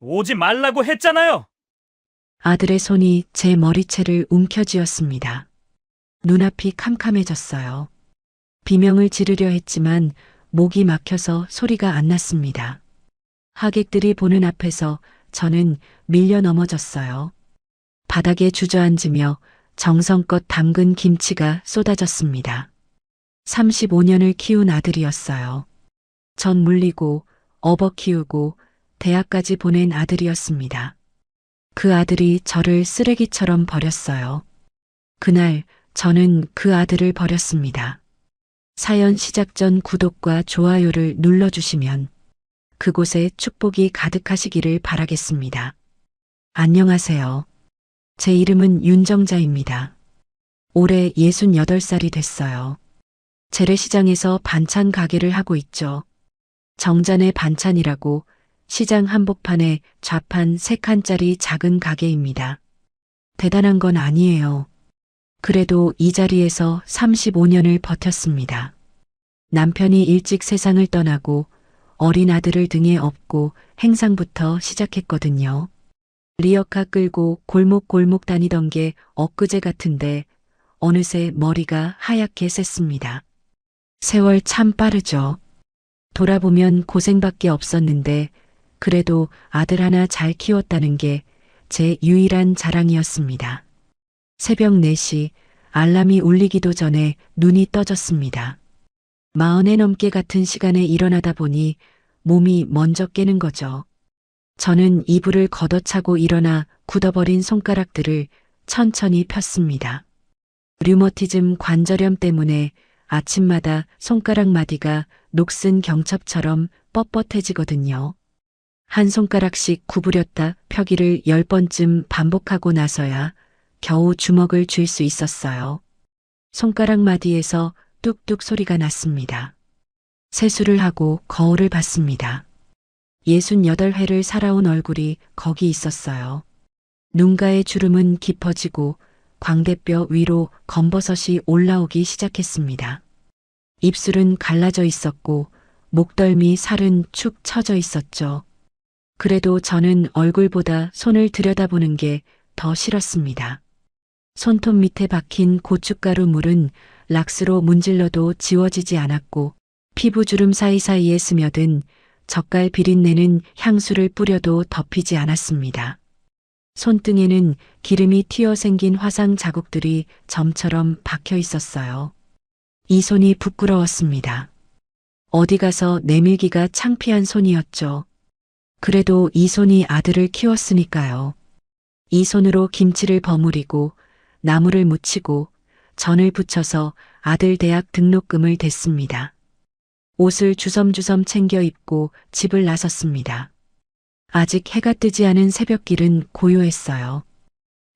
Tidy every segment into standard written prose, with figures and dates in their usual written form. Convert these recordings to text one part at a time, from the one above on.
오지 말라고 했잖아요. 아들의 손이 제 머리채를 움켜쥐었습니다. 눈앞이 캄캄해졌어요. 비명을 지르려 했지만 목이 막혀서 소리가 안 났습니다. 하객들이 보는 앞에서 저는 밀려 넘어졌어요. 바닥에 주저앉으며 정성껏 담근 김치가 쏟아졌습니다. 35년을 키운 아들이었어요. 전 물리고 업어 키우고 대학까지 보낸 아들이었습니다. 그 아들이 저를 쓰레기처럼 버렸어요. 그날 저는 그 아들을 버렸습니다. 사연 시작 전 구독과 좋아요를 눌러주시면 그곳에 축복이 가득하시기를 바라겠습니다. 안녕하세요. 제 이름은 윤정자입니다. 올해 68살이 됐어요. 재래시장에서 반찬 가게를 하고 있죠. 정잔의 반찬이라고 시장 한복판에 좌판 3칸짜리 작은 가게입니다. 대단한 건 아니에요. 그래도 이 자리에서 35년을 버텼습니다. 남편이 일찍 세상을 떠나고 어린 아들을 등에 업고 행상부터 시작했거든요. 리어카 끌고 골목골목 다니던 게 엊그제 같은데 어느새 머리가 하얗게 샜습니다. 세월 참 빠르죠. 돌아보면 고생밖에 없었는데 그래도 아들 하나 잘 키웠다는 게 제 유일한 자랑이었습니다. 새벽 4시 알람이 울리기도 전에 눈이 떠졌습니다. 40에 넘게 같은 시간에 일어나다 보니 몸이 먼저 깨는 거죠. 저는 이불을 걷어차고 일어나 굳어버린 손가락들을 천천히 폈습니다. 류머티즘 관절염 때문에 아침마다 손가락 마디가 녹슨 경첩처럼 뻣뻣해지거든요. 한 손가락씩 구부렸다 펴기를 10번쯤 반복하고 나서야 겨우 주먹을 쥘 수 있었어요. 손가락 마디에서 뚝뚝 소리가 났습니다. 세수를 하고 거울을 봤습니다. 68회를 살아온 얼굴이 거기 있었어요. 눈가의 주름은 깊어지고 광대뼈 위로 검버섯이 올라오기 시작했습니다. 입술은 갈라져 있었고 목덜미 살은 축 처져 있었죠. 그래도 저는 얼굴보다 손을 들여다보는 게 더 싫었습니다. 손톱 밑에 박힌 고춧가루 물은 락스로 문질러도 지워지지 않았고 피부주름 사이사이에 스며든 젓갈 비린내는 향수를 뿌려도 덮이지 않았습니다. 손등에는 기름이 튀어 생긴 화상 자국들이 점처럼 박혀 있었어요. 이 손이 부끄러웠습니다. 어디 가서 내밀기가 창피한 손이었죠. 그래도 이 손이 아들을 키웠으니까요. 이 손으로 김치를 버무리고 나물을 무치고 전을 부쳐서 아들 대학 등록금을 댔습니다. 옷을 주섬주섬 챙겨 입고 집을 나섰습니다. 아직 해가 뜨지 않은 새벽길은 고요했어요.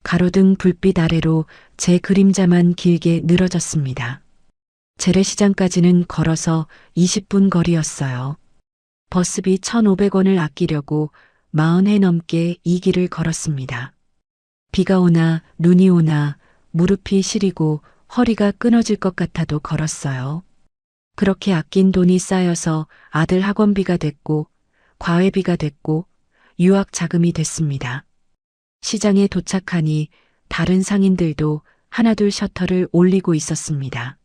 가로등 불빛 아래로 제 그림자만 길게 늘어졌습니다. 재래시장까지는 걸어서 20분 거리였어요. 버스비 1,500원을 아끼려고 40회 넘게 이 길을 걸었습니다. 비가 오나 눈이 오나 무릎이 시리고 허리가 끊어질 것 같아도 걸었어요. 그렇게 아낀 돈이 쌓여서 아들 학원비가 됐고 과외비가 됐고 유학 자금이 됐습니다. 시장에 도착하니 다른 상인들도 하나둘 셔터를 올리고 있었습니다.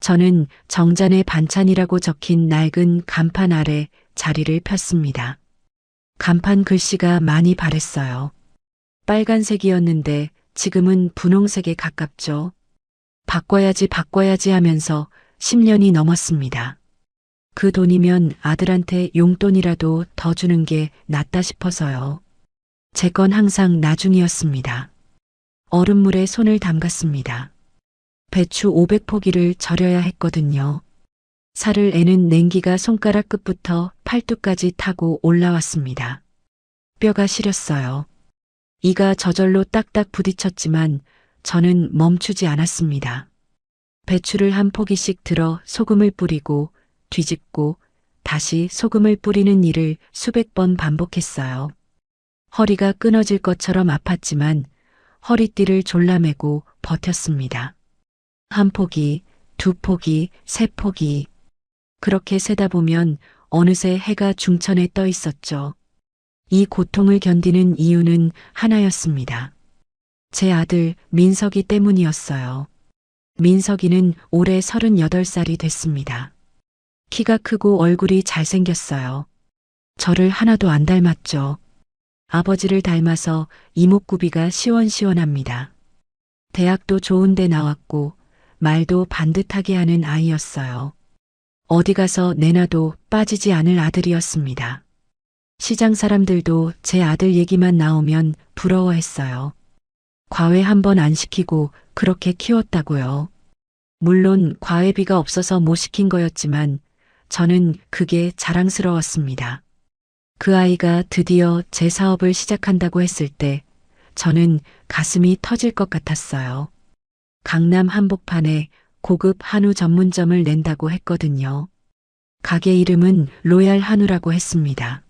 저는 정잔의 반찬이라고 적힌 낡은 간판 아래 자리를 폈습니다. 간판 글씨가 많이 바랬어요. 빨간색이었는데 지금은 분홍색에 가깝죠. 바꿔야지 하면서 10년이 넘었습니다. 그 돈이면 아들한테 용돈이라도 더 주는 게 낫다 싶어서요. 제 건 항상 나중이었습니다. 얼음물에 손을 담갔습니다. 배추 500포기를 절여야 했거든요. 살을 애는 냉기가 손가락 끝부터 팔뚝까지 타고 올라왔습니다. 뼈가 시렸어요. 이가 저절로 딱딱 부딪혔지만 저는 멈추지 않았습니다. 배추를 한 포기씩 들어 소금을 뿌리고 뒤집고 다시 소금을 뿌리는 일을 수백 번 반복했어요. 허리가 끊어질 것처럼 아팠지만 허리띠를 졸라매고 버텼습니다. 한 포기, 두 포기, 세 포기. 그렇게 세다 보면 어느새 해가 중천에 떠 있었죠. 이 고통을 견디는 이유는 하나였습니다. 제 아들 민석이 때문이었어요. 민석이는 올해 38살이 됐습니다. 키가 크고 얼굴이 잘생겼어요. 저를 하나도 안 닮았죠. 아버지를 닮아서 이목구비가 시원시원합니다. 대학도 좋은 데 나왔고 말도 반듯하게 하는 아이였어요. 어디 가서 내놔도 빠지지 않을 아들이었습니다. 시장 사람들도 제 아들 얘기만 나오면 부러워했어요. 과외 한 번 안 시키고 그렇게 키웠다고요. 물론 과외비가 없어서 못 시킨 거였지만 저는 그게 자랑스러웠습니다. 그 아이가 드디어 제 사업을 시작한다고 했을 때 저는 가슴이 터질 것 같았어요. 강남 한복판에 고급 한우 전문점을 낸다고 했거든요. 가게 이름은 로얄 한우라고 했습니다.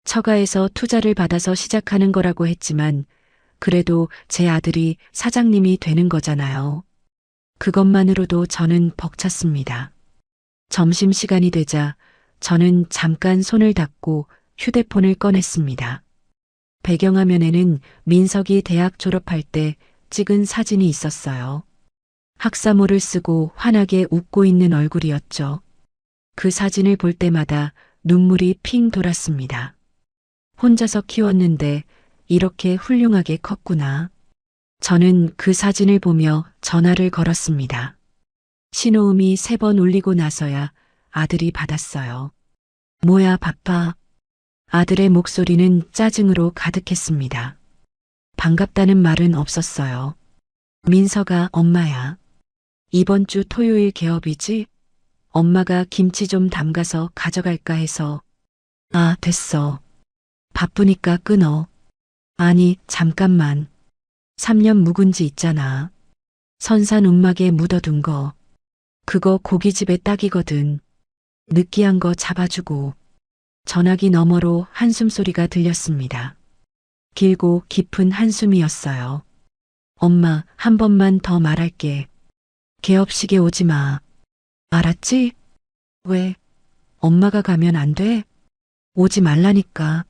처가에서 투자를 받아서 시작하는 거라고 했지만 그래도 제 아들이 사장님이 되는 거잖아요. 그것만으로도 저는 벅찼습니다. 점심시간이 되자 저는 잠깐 손을 닫고 휴대폰을 꺼냈습니다. 배경화면에는 민석이 대학 졸업할 때 찍은 사진이 있었어요. 학사모를 쓰고 환하게 웃고 있는 얼굴이었죠. 그 사진을 볼 때마다 눈물이 핑 돌았습니다. 혼자서 키웠는데 이렇게 훌륭하게 컸구나. 저는 그 사진을 보며 전화를 걸었습니다. 신호음이 3번 울리고 나서야 아들이 받았어요. 뭐야, 바빠. 아들의 목소리는 짜증으로 가득했습니다. 반갑다는 말은 없었어요. 민서가 엄마야. 이번 주 토요일 개업이지? 엄마가 김치 좀 담가서 가져갈까 해서. 아, 됐어. 바쁘니까 끊어. 아니, 잠깐만. 3년 묵은지 있잖아. 선산 움막에 묻어둔 거. 그거 고깃집에 딱이거든. 느끼한 거 잡아주고. 전화기 너머로 한숨 소리가 들렸습니다. 길고 깊은 한숨이었어요. 엄마, 한 번만 더 말할게. 개업식에 오지 마. 알았지? 왜? 엄마가 가면 안 돼? 오지 말라니까.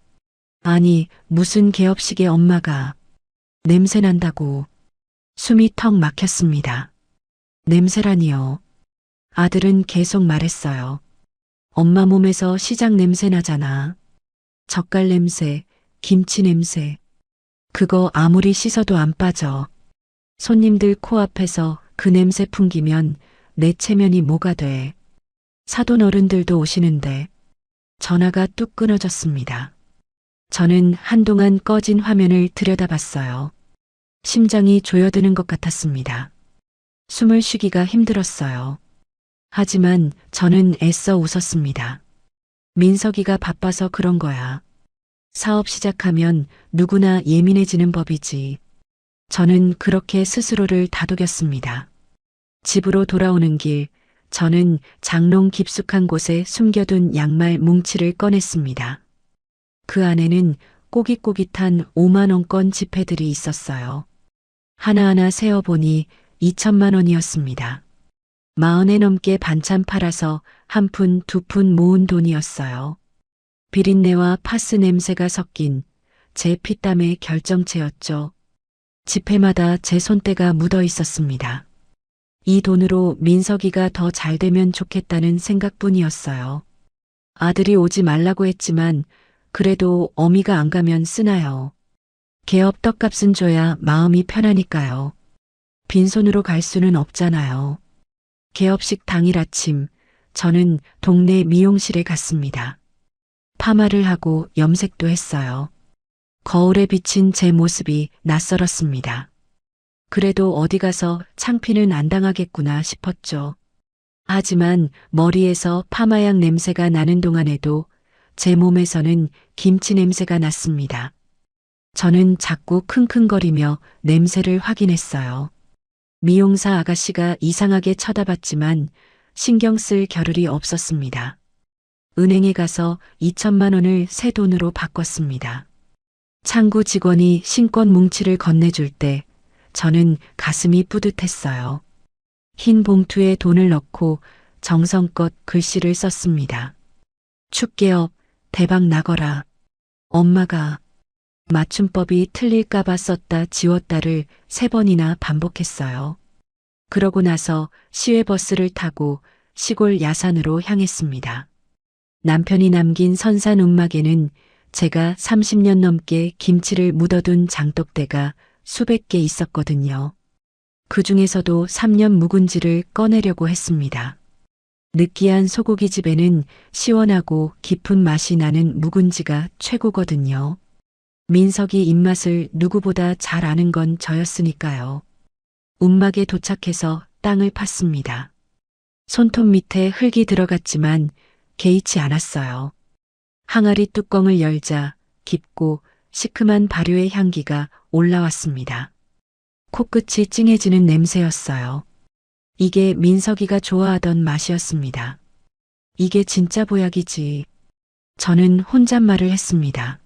아니, 무슨 개업식에 엄마가. 냄새 난다고. 숨이 턱 막혔습니다. 냄새라니요. 아들은 계속 말했어요. 엄마 몸에서 시장 냄새 나잖아. 젓갈 냄새, 김치 냄새. 그거 아무리 씻어도 안 빠져. 손님들 코앞에서 그 냄새 풍기면 내 체면이 뭐가 돼. 사돈 어른들도 오시는데. 전화가 뚝 끊어졌습니다. 저는 한동안 꺼진 화면을 들여다봤어요. 심장이 조여드는 것 같았습니다. 숨을 쉬기가 힘들었어요. 하지만 저는 애써 웃었습니다. 민석이가 바빠서 그런 거야. 사업 시작하면 누구나 예민해지는 법이지. 저는 그렇게 스스로를 다독였습니다. 집으로 돌아오는 길, 저는 장롱 깊숙한 곳에 숨겨둔 양말 뭉치를 꺼냈습니다. 그 안에는 꼬깃꼬깃한 5만 원권 지폐들이 있었어요. 하나하나 세어보니 2천만 원이었습니다. 40에 넘게 반찬 팔아서 한 푼, 2푼 모은 돈이었어요. 비린내와 파스 냄새가 섞인 제 피땀의 결정체였죠. 지폐마다 제 손때가 묻어 있었습니다. 이 돈으로 민석이가 더 잘되면 좋겠다는 생각뿐이었어요. 아들이 오지 말라고 했지만 그래도 어미가 안 가면 쓰나요. 개업 떡값은 줘야 마음이 편하니까요. 빈손으로 갈 수는 없잖아요. 개업식 당일 아침, 저는 동네 미용실에 갔습니다. 파마를 하고 염색도 했어요. 거울에 비친 제 모습이 낯설었습니다. 그래도 어디 가서 창피는 안 당하겠구나 싶었죠. 하지만 머리에서 파마약 냄새가 나는 동안에도 제 몸에서는 김치 냄새가 났습니다. 저는 자꾸 킁킁거리며 냄새를 확인했어요. 미용사 아가씨가 이상하게 쳐다봤지만 신경 쓸 겨를이 없었습니다. 은행에 가서 2천만 원을 새 돈으로 바꿨습니다. 창구 직원이 신권 뭉치를 건네줄 때 저는 가슴이 뿌듯했어요. 흰 봉투에 돈을 넣고 정성껏 글씨를 썼습니다. 축개업 대박 나거라. 엄마가 맞춤법이 틀릴까봐 썼다 지웠다를 3번이나 반복했어요. 그러고 나서 시외버스를 타고 시골 야산으로 향했습니다. 남편이 남긴 선산 움막에는 제가 30년 넘게 김치를 묻어둔 장독대가 수백 개 있었거든요. 그 중에서도 3년 묵은지를 꺼내려고 했습니다. 느끼한 소고기집에는 시원하고 깊은 맛이 나는 묵은지가 최고거든요. 민석이 입맛을 누구보다 잘 아는 건 저였으니까요. 움막에 도착해서 땅을 팠습니다. 손톱 밑에 흙이 들어갔지만 개의치 않았어요. 항아리 뚜껑을 열자 깊고 시큼한 발효의 향기가 올라왔습니다. 코끝이 찡해지는 냄새였어요. 이게 민석이가 좋아하던 맛이었습니다. 이게 진짜 보약이지. 저는 혼잣말을 했습니다.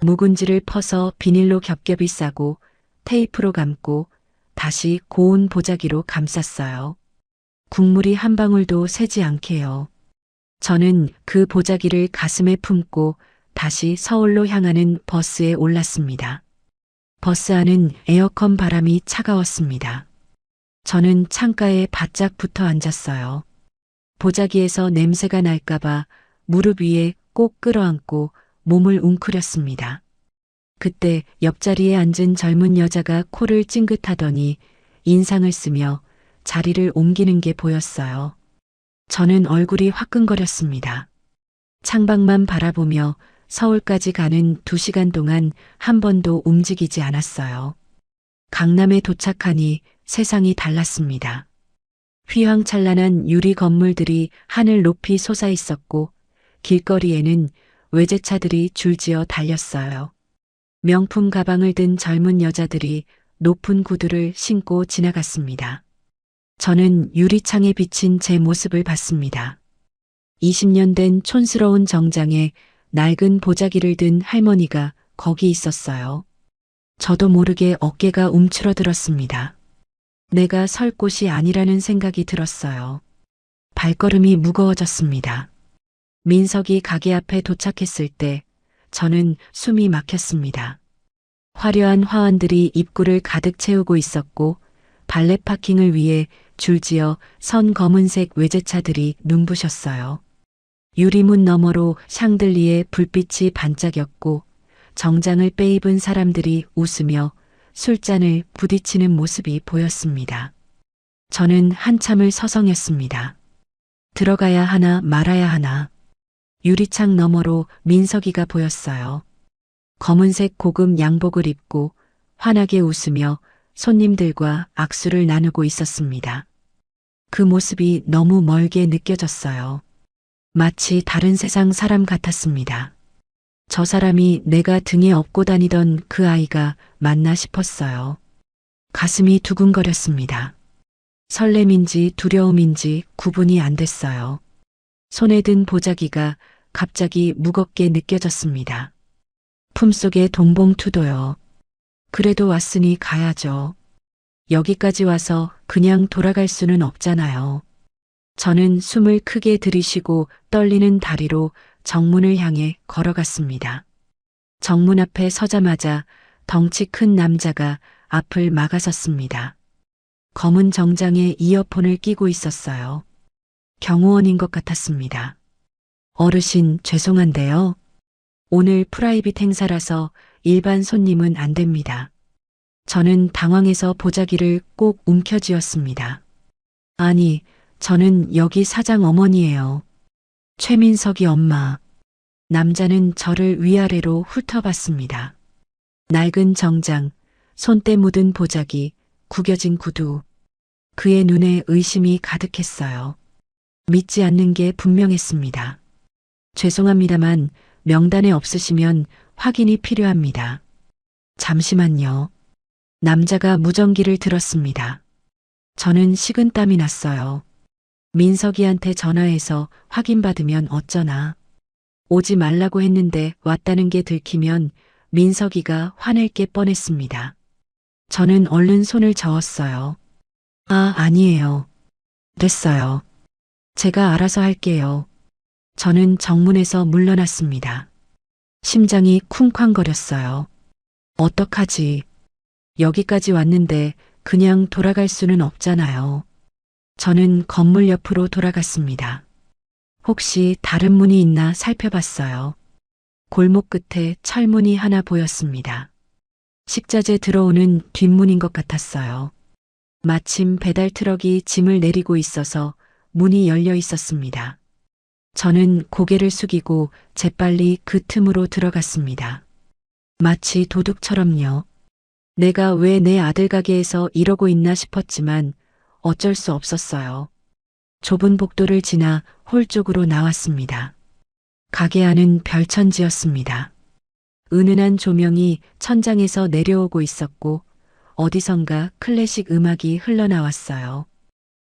묵은지를 퍼서 비닐로 겹겹이 싸고 테이프로 감고 다시 고운 보자기로 감쌌어요. 국물이 한 방울도 새지 않게요. 저는 그 보자기를 가슴에 품고 다시 서울로 향하는 버스에 올랐습니다. 버스 안은 에어컨 바람이 차가웠습니다. 저는 창가에 바짝 붙어 앉았어요. 보자기에서 냄새가 날까봐 무릎 위에 꼭 끌어안고 몸을 웅크렸습니다. 그때 옆자리에 앉은 젊은 여자가 코를 찡긋하더니 인상을 쓰며 자리를 옮기는 게 보였어요. 저는 얼굴이 화끈거렸습니다. 창밖만 바라보며 서울까지 가는 2시간 동안 한 번도 움직이지 않았어요. 강남에 도착하니 세상이 달랐습니다. 휘황찬란한 유리 건물들이 하늘 높이 솟아 있었고 길거리에는 외제차들이 줄지어 달렸어요. 명품 가방을 든 젊은 여자들이 높은 구두를 신고 지나갔습니다. 저는 유리창에 비친 제 모습을 봤습니다. 20년 된 촌스러운 정장에 낡은 보자기를 든 할머니가 거기 있었어요. 저도 모르게 어깨가 움츠러들었습니다. 내가 설 곳이 아니라는 생각이 들었어요. 발걸음이 무거워졌습니다. 민석이 가게 앞에 도착했을 때 저는 숨이 막혔습니다. 화려한 화환들이 입구를 가득 채우고 있었고 발레 파킹을 위해 줄지어 선 검은색 외제차들이 눈부셨어요. 유리문 너머로 샹들리에 불빛이 반짝였고 정장을 빼입은 사람들이 웃으며 술잔을 부딪히는 모습이 보였습니다. 저는 한참을 서성였습니다. 들어가야 하나 말아야 하나. 유리창 너머로 민석이가 보였어요. 검은색 고급 양복을 입고 환하게 웃으며 손님들과 악수를 나누고 있었습니다. 그 모습이 너무 멀게 느껴졌어요. 마치 다른 세상 사람 같았습니다. 저 사람이 내가 등에 업고 다니던 그 아이가 맞나 싶었어요. 가슴이 두근거렸습니다. 설렘인지 두려움인지 구분이 안 됐어요. 손에 든 보자기가 갑자기 무겁게 느껴졌습니다. 품속에 돈봉투도요. 그래도 왔으니 가야죠. 여기까지 와서 그냥 돌아갈 수는 없잖아요. 저는 숨을 크게 들이쉬고 떨리는 다리로 정문을 향해 걸어갔습니다. 정문 앞에 서자마자 덩치 큰 남자가 앞을 막아섰습니다. 검은 정장에 이어폰을 끼고 있었어요. 경호원인 것 같았습니다. 어르신, 죄송한데요. 오늘 프라이빗 행사라서 일반 손님은 안 됩니다. 저는 당황해서 보자기를 꼭 움켜쥐었습니다. 아니, 저는 여기 사장 어머니예요. 최민석이 엄마. 남자는 저를 위아래로 훑어봤습니다. 낡은 정장, 손때 묻은 보자기, 구겨진 구두. 그의 눈에 의심이 가득했어요. 믿지 않는 게 분명했습니다. 죄송합니다만 명단에 없으시면 확인이 필요합니다. 잠시만요. 남자가 무전기를 들었습니다. 저는 식은땀이 났어요. 민석이한테 전화해서 확인받으면 어쩌나. 오지 말라고 했는데 왔다는 게 들키면 민석이가 화낼 게 뻔했습니다. 저는 얼른 손을 저었어요. 아, 아니에요. 됐어요. 제가 알아서 할게요. 저는 정문에서 물러났습니다. 심장이 쿵쾅거렸어요. 어떡하지? 여기까지 왔는데 그냥 돌아갈 수는 없잖아요. 저는 건물 옆으로 돌아갔습니다. 혹시 다른 문이 있나 살펴봤어요. 골목 끝에 철문이 하나 보였습니다. 식자재 들어오는 뒷문인 것 같았어요. 마침 배달 트럭이 짐을 내리고 있어서 문이 열려 있었습니다. 저는 고개를 숙이고 재빨리 그 틈으로 들어갔습니다. 마치 도둑처럼요. 내가 왜 내 아들 가게에서 이러고 있나 싶었지만 어쩔 수 없었어요. 좁은 복도를 지나 홀 쪽으로 나왔습니다. 가게 안은 별천지였습니다. 은은한 조명이 천장에서 내려오고 있었고 어디선가 클래식 음악이 흘러나왔어요.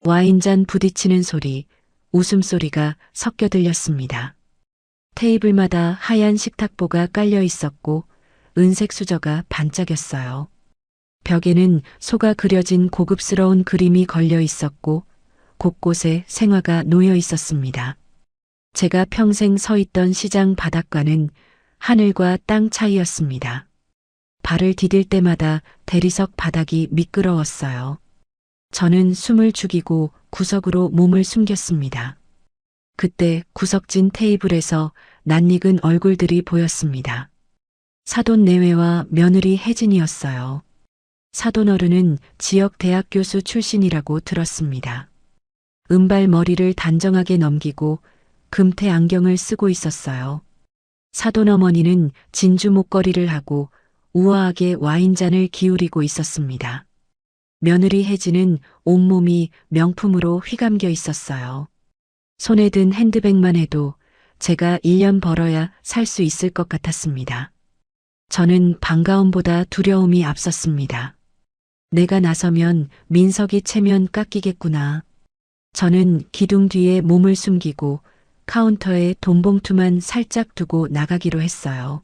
와인잔 부딪히는 소리, 웃음소리가 섞여 들렸습니다. 테이블마다 하얀 식탁보가 깔려 있었고 은색 수저가 반짝였어요. 벽에는 소가 그려진 고급스러운 그림이 걸려 있었고 곳곳에 생화가 놓여 있었습니다. 제가 평생 서 있던 시장 바닥과는 하늘과 땅 차이였습니다. 발을 디딜 때마다 대리석 바닥이 미끄러웠어요. 저는 숨을 죽이고 구석으로 몸을 숨겼습니다. 그때 구석진 테이블에서 낯익은 얼굴들이 보였습니다. 사돈 내외와 며느리 혜진이었어요. 사돈 어른은 지역 대학 교수 출신이라고 들었습니다. 은발 머리를 단정하게 넘기고 금태 안경을 쓰고 있었어요. 사돈 어머니는 진주 목걸이를 하고 우아하게 와인잔을 기울이고 있었습니다. 며느리 혜진은 온몸이 명품으로 휘감겨 있었어요. 손에 든 핸드백만 해도 제가 1년 벌어야 살 수 있을 것 같았습니다. 저는 반가움보다 두려움이 앞섰습니다. 내가 나서면 민석이 체면 깎이겠구나. 저는 기둥 뒤에 몸을 숨기고 카운터에 돈봉투만 살짝 두고 나가기로 했어요.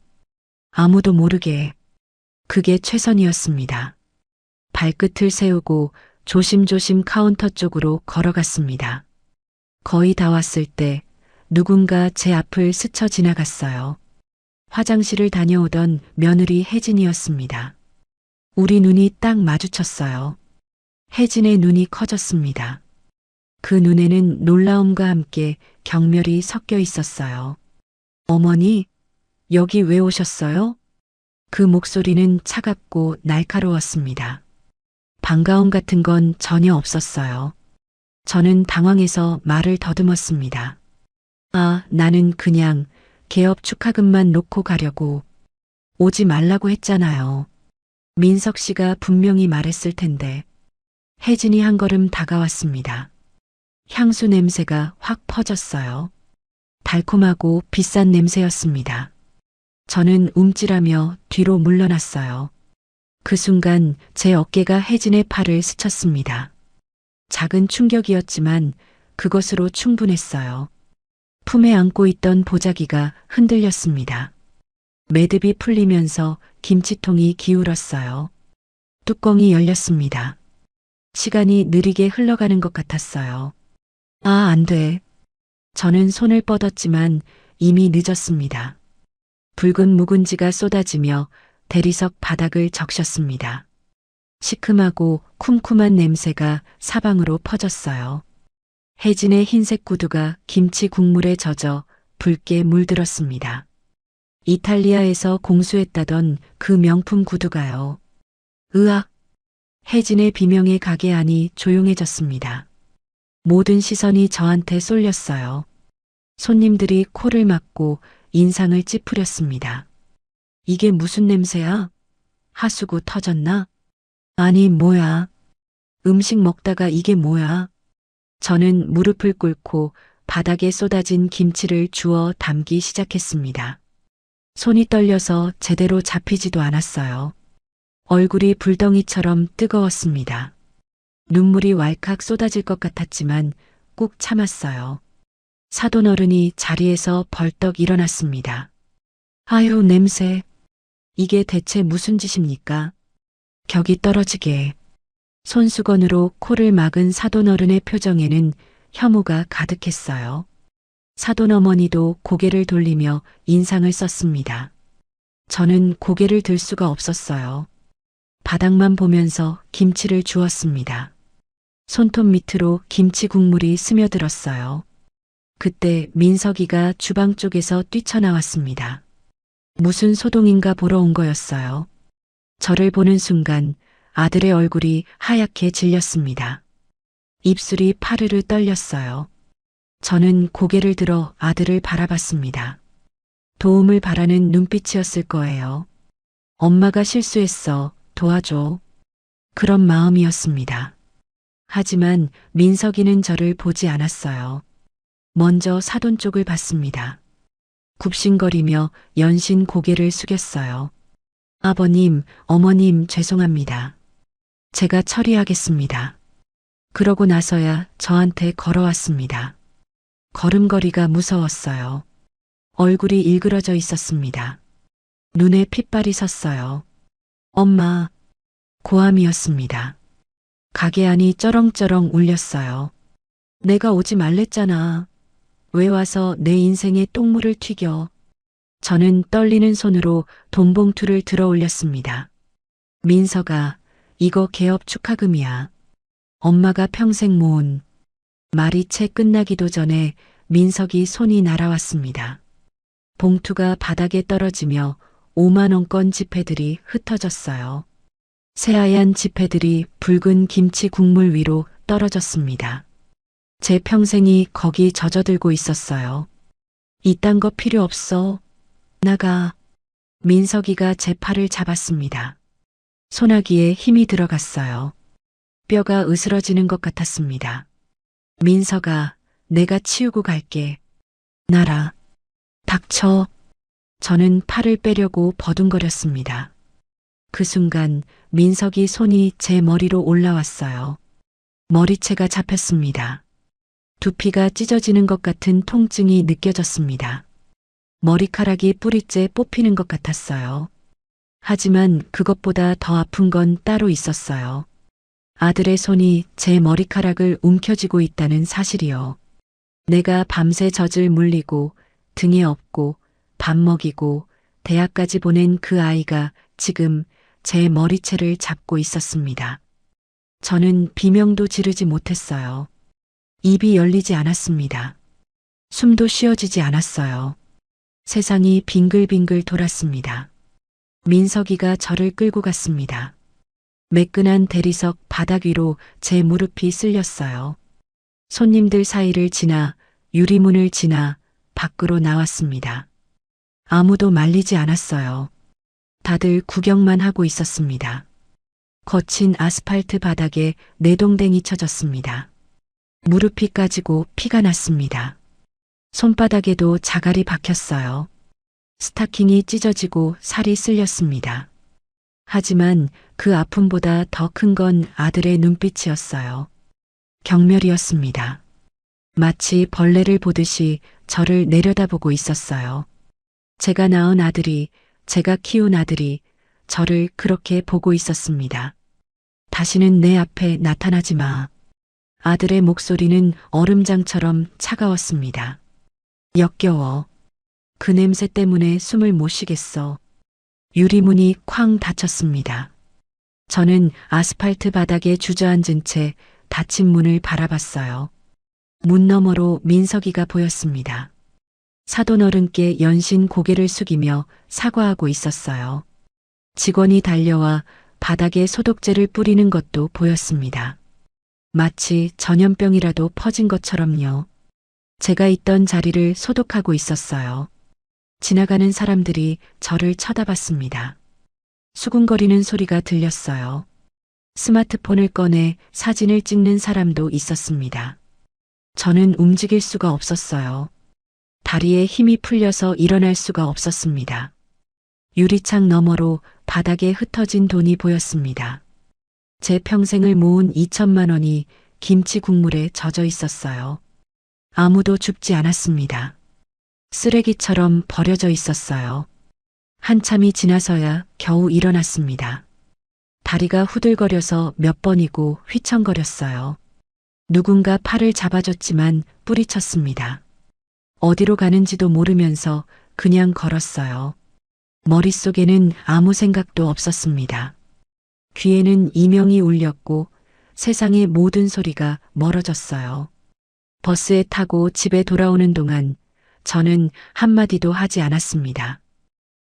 아무도 모르게. 그게 최선이었습니다. 발끝을 세우고 조심조심 카운터 쪽으로 걸어갔습니다. 거의 다 왔을 때 누군가 제 앞을 스쳐 지나갔어요. 화장실을 다녀오던 며느리 혜진이었습니다. 우리 눈이 딱 마주쳤어요. 혜진의 눈이 커졌습니다. 그 눈에는 놀라움과 함께 경멸이 섞여 있었어요. 어머니, 여기 왜 오셨어요? 그 목소리는 차갑고 날카로웠습니다. 반가움 같은 건 전혀 없었어요. 저는 당황해서 말을 더듬었습니다. 아, 나는 그냥 개업 축하금만 놓고 가려고. 오지 말라고 했잖아요. 민석 씨가 분명히 말했을 텐데. 혜진이 한 걸음 다가왔습니다. 향수 냄새가 확 퍼졌어요. 달콤하고 비싼 냄새였습니다. 저는 움찔하며 뒤로 물러났어요. 그 순간 제 어깨가 혜진의 팔을 스쳤습니다. 작은 충격이었지만 그것으로 충분했어요. 품에 안고 있던 보자기가 흔들렸습니다. 매듭이 풀리면서 김치통이 기울었어요. 뚜껑이 열렸습니다. 시간이 느리게 흘러가는 것 같았어요. 아, 안 돼. 저는 손을 뻗었지만 이미 늦었습니다. 붉은 묵은지가 쏟아지며 대리석 바닥을 적셨습니다. 시큼하고 쿰쿰한 냄새가 사방으로 퍼졌어요. 혜진의 흰색 구두가 김치 국물에 젖어 붉게 물들었습니다. 이탈리아에서 공수했다던 그 명품 구두가요. 으악! 혜진의 비명에 가게 안이 조용해졌습니다. 모든 시선이 저한테 쏠렸어요. 손님들이 코를 막고 인상을 찌푸렸습니다. 이게 무슨 냄새야? 하수구 터졌나? 아니, 뭐야? 음식 먹다가 이게 뭐야? 저는 무릎을 꿇고 바닥에 쏟아진 김치를 주워 담기 시작했습니다. 손이 떨려서 제대로 잡히지도 않았어요. 얼굴이 불덩이처럼 뜨거웠습니다. 눈물이 왈칵 쏟아질 것 같았지만 꾹 참았어요. 사돈 어른이 자리에서 벌떡 일어났습니다. 아유, 냄새. 이게 대체 무슨 짓입니까? 격이 떨어지게. 손수건으로 코를 막은 사돈 어른의 표정에는 혐오가 가득했어요. 사돈 어머니도 고개를 돌리며 인상을 썼습니다. 저는 고개를 들 수가 없었어요. 바닥만 보면서 김치를 주었습니다. 손톱 밑으로 김치 국물이 스며들었어요. 그때 민석이가 주방 쪽에서 뛰쳐나왔습니다. 무슨 소동인가 보러 온 거였어요. 저를 보는 순간 아들의 얼굴이 하얗게 질렸습니다. 입술이 파르르 떨렸어요. 저는 고개를 들어 아들을 바라봤습니다. 도움을 바라는 눈빛이었을 거예요. 엄마가 실수했어. 도와줘. 그런 마음이었습니다. 하지만 민석이는 저를 보지 않았어요. 먼저 사돈 쪽을 봤습니다. 굽신거리며 연신 고개를 숙였어요. 아버님, 어머님 죄송합니다. 제가 처리하겠습니다. 그러고 나서야 저한테 걸어왔습니다. 걸음걸이가 무서웠어요. 얼굴이 일그러져 있었습니다. 눈에 핏발이 섰어요. 엄마, 고함이었습니다. 가게 안이 쩌렁쩌렁 울렸어요. 내가 오지 말랬잖아. 왜 와서 내 인생에 똥물을 튀겨. 저는 떨리는 손으로 돈봉투를 들어 올렸습니다. 민서가, 이거 개업 축하금이야. 엄마가 평생 모은. 말이 채 끝나기도 전에 민석이 손이 날아왔습니다. 봉투가 바닥에 떨어지며 5만 원권 지폐들이 흩어졌어요. 새하얀 지폐들이 붉은 김치 국물 위로 떨어졌습니다. 제 평생이 거기 젖어들고 있었어요. 이딴 거 필요 없어. 나가. 민석이가 제 팔을 잡았습니다. 소나기에 힘이 들어갔어요. 뼈가 으스러지는 것 같았습니다. 민서가, 내가 치우고 갈게. 나라. 닥쳐. 저는 팔을 빼려고 버둥거렸습니다. 그 순간 민석이 손이 제 머리로 올라왔어요. 머리채가 잡혔습니다. 두피가 찢어지는 것 같은 통증이 느껴졌습니다. 머리카락이 뿌리째 뽑히는 것 같았어요. 하지만 그것보다 더 아픈 건 따로 있었어요. 아들의 손이 제 머리카락을 움켜쥐고 있다는 사실이요. 내가 밤새 젖을 물리고 등에 업고 밥 먹이고 대학까지 보낸 그 아이가 지금 제 머리채를 잡고 있었습니다. 저는 비명도 지르지 못했어요. 입이 열리지 않았습니다. 숨도 쉬어지지 않았어요. 세상이 빙글빙글 돌았습니다. 민석이가 저를 끌고 갔습니다. 매끈한 대리석 바닥 위로 제 무릎이 쓸렸어요. 손님들 사이를 지나 유리문을 지나 밖으로 나왔습니다. 아무도 말리지 않았어요. 다들 구경만 하고 있었습니다. 거친 아스팔트 바닥에 내동댕이 쳐졌습니다. 무릎이 까지고 피가 났습니다. 손바닥에도 자갈이 박혔어요. 스타킹이 찢어지고 살이 쓸렸습니다. 하지만 그 아픔보다 더 큰 건 아들의 눈빛이었어요. 경멸이었습니다. 마치 벌레를 보듯이 저를 내려다보고 있었어요. 제가 낳은 아들이, 제가 키운 아들이 저를 그렇게 보고 있었습니다. 다시는 내 앞에 나타나지 마. 아들의 목소리는 얼음장처럼 차가웠습니다. 역겨워. 그 냄새 때문에 숨을 못 쉬겠어. 유리문이 쾅 닫혔습니다. 저는 아스팔트 바닥에 주저앉은 채 닫힌 문을 바라봤어요. 문 너머로 민석이가 보였습니다. 사돈 어른께 연신 고개를 숙이며 사과하고 있었어요. 직원이 달려와 바닥에 소독제를 뿌리는 것도 보였습니다. 마치 전염병이라도 퍼진 것처럼요. 제가 있던 자리를 소독하고 있었어요. 지나가는 사람들이 저를 쳐다봤습니다. 수군거리는 소리가 들렸어요. 스마트폰을 꺼내 사진을 찍는 사람도 있었습니다. 저는 움직일 수가 없었어요. 다리에 힘이 풀려서 일어날 수가 없었습니다. 유리창 너머로 바닥에 흩어진 돈이 보였습니다. 제 평생을 모은 2천만 원이 김치 국물에 젖어 있었어요. 아무도 줍지 않았습니다. 쓰레기처럼 버려져 있었어요. 한참이 지나서야 겨우 일어났습니다. 다리가 후들거려서 몇 번이고 휘청거렸어요. 누군가 팔을 잡아줬지만 뿌리쳤습니다. 어디로 가는지도 모르면서 그냥 걸었어요. 머릿속에는 아무 생각도 없었습니다. 귀에는 이명이 울렸고 세상의 모든 소리가 멀어졌어요. 버스에 타고 집에 돌아오는 동안 저는 한마디도 하지 않았습니다.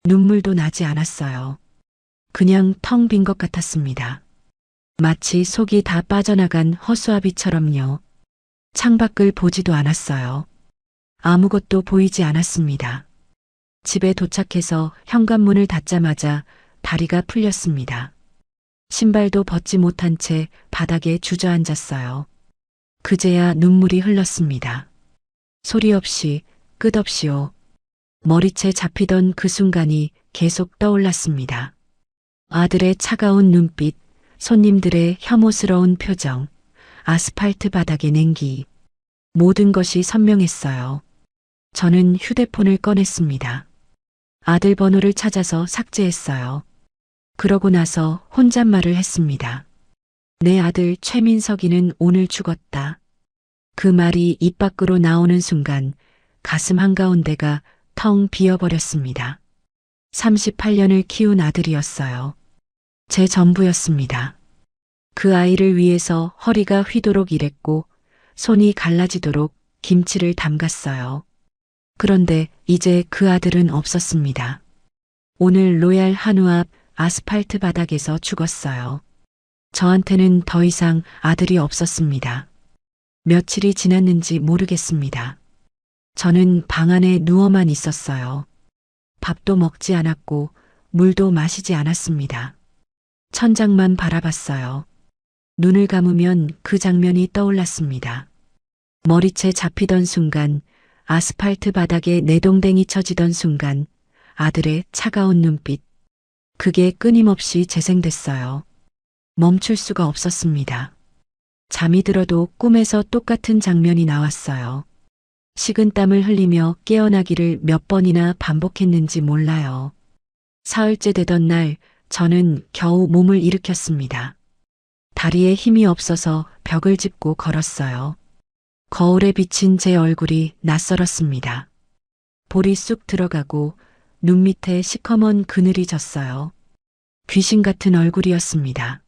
눈물도 나지 않았어요. 그냥 텅 빈 것 같았습니다. 마치 속이 다 빠져나간 허수아비처럼요. 창밖을 보지도 않았어요. 아무것도 보이지 않았습니다. 집에 도착해서 현관문을 닫자마자 다리가 풀렸습니다. 신발도 벗지 못한 채 바닥에 주저앉았어요. 그제야 눈물이 흘렀습니다. 소리 없이 끝없이요. 머리채 잡히던 그 순간이 계속 떠올랐습니다. 아들의 차가운 눈빛, 손님들의 혐오스러운 표정, 아스팔트 바닥의 냉기. 모든 것이 선명했어요. 저는 휴대폰을 꺼냈습니다. 아들 번호를 찾아서 삭제했어요. 그러고 나서 혼잣말을 했습니다. 내 아들 최민석이는 오늘 죽었다. 그 말이 입 밖으로 나오는 순간 가슴 한가운데가 텅 비어버렸습니다. 38년을 키운 아들이었어요. 제 전부였습니다. 그 아이를 위해서 허리가 휘도록 일했고 손이 갈라지도록 김치를 담갔어요. 그런데 이제 그 아들은 없었습니다. 오늘 로얄 한우 앞 아스팔트 바닥에서 죽었어요. 저한테는 더 이상 아들이 없었습니다. 며칠이 지났는지 모르겠습니다. 저는 방 안에 누워만 있었어요. 밥도 먹지 않았고 물도 마시지 않았습니다. 천장만 바라봤어요. 눈을 감으면 그 장면이 떠올랐습니다. 머리채 잡히던 순간, 아스팔트 바닥에 내동댕이 쳐지던 순간, 아들의 차가운 눈빛. 그게 끊임없이 재생됐어요. 멈출 수가 없었습니다. 잠이 들어도 꿈에서 똑같은 장면이 나왔어요. 식은땀을 흘리며 깨어나기를 몇 번이나 반복했는지 몰라요. 사흘째 되던 날 저는 겨우 몸을 일으켰습니다. 다리에 힘이 없어서 벽을 짚고 걸었어요. 거울에 비친 제 얼굴이 낯설었습니다. 볼이 쑥 들어가고 눈 밑에 시커먼 그늘이 졌어요. 귀신 같은 얼굴이었습니다.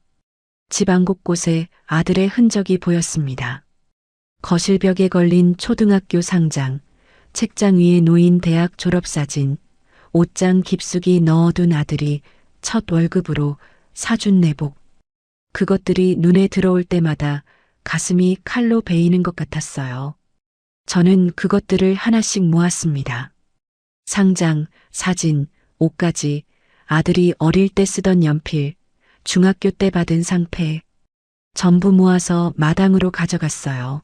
집안 곳곳에 아들의 흔적이 보였습니다. 거실 벽에 걸린 초등학교 상장, 책장 위에 놓인 대학 졸업사진, 옷장 깊숙이 넣어둔 아들이 첫 월급으로 사준 내복. 그것들이 눈에 들어올 때마다 가슴이 칼로 베이는 것 같았어요. 저는 그것들을 하나씩 모았습니다. 상장, 사진, 옷까지, 아들이 어릴 때 쓰던 연필, 중학교 때 받은 상패, 전부 모아서 마당으로 가져갔어요.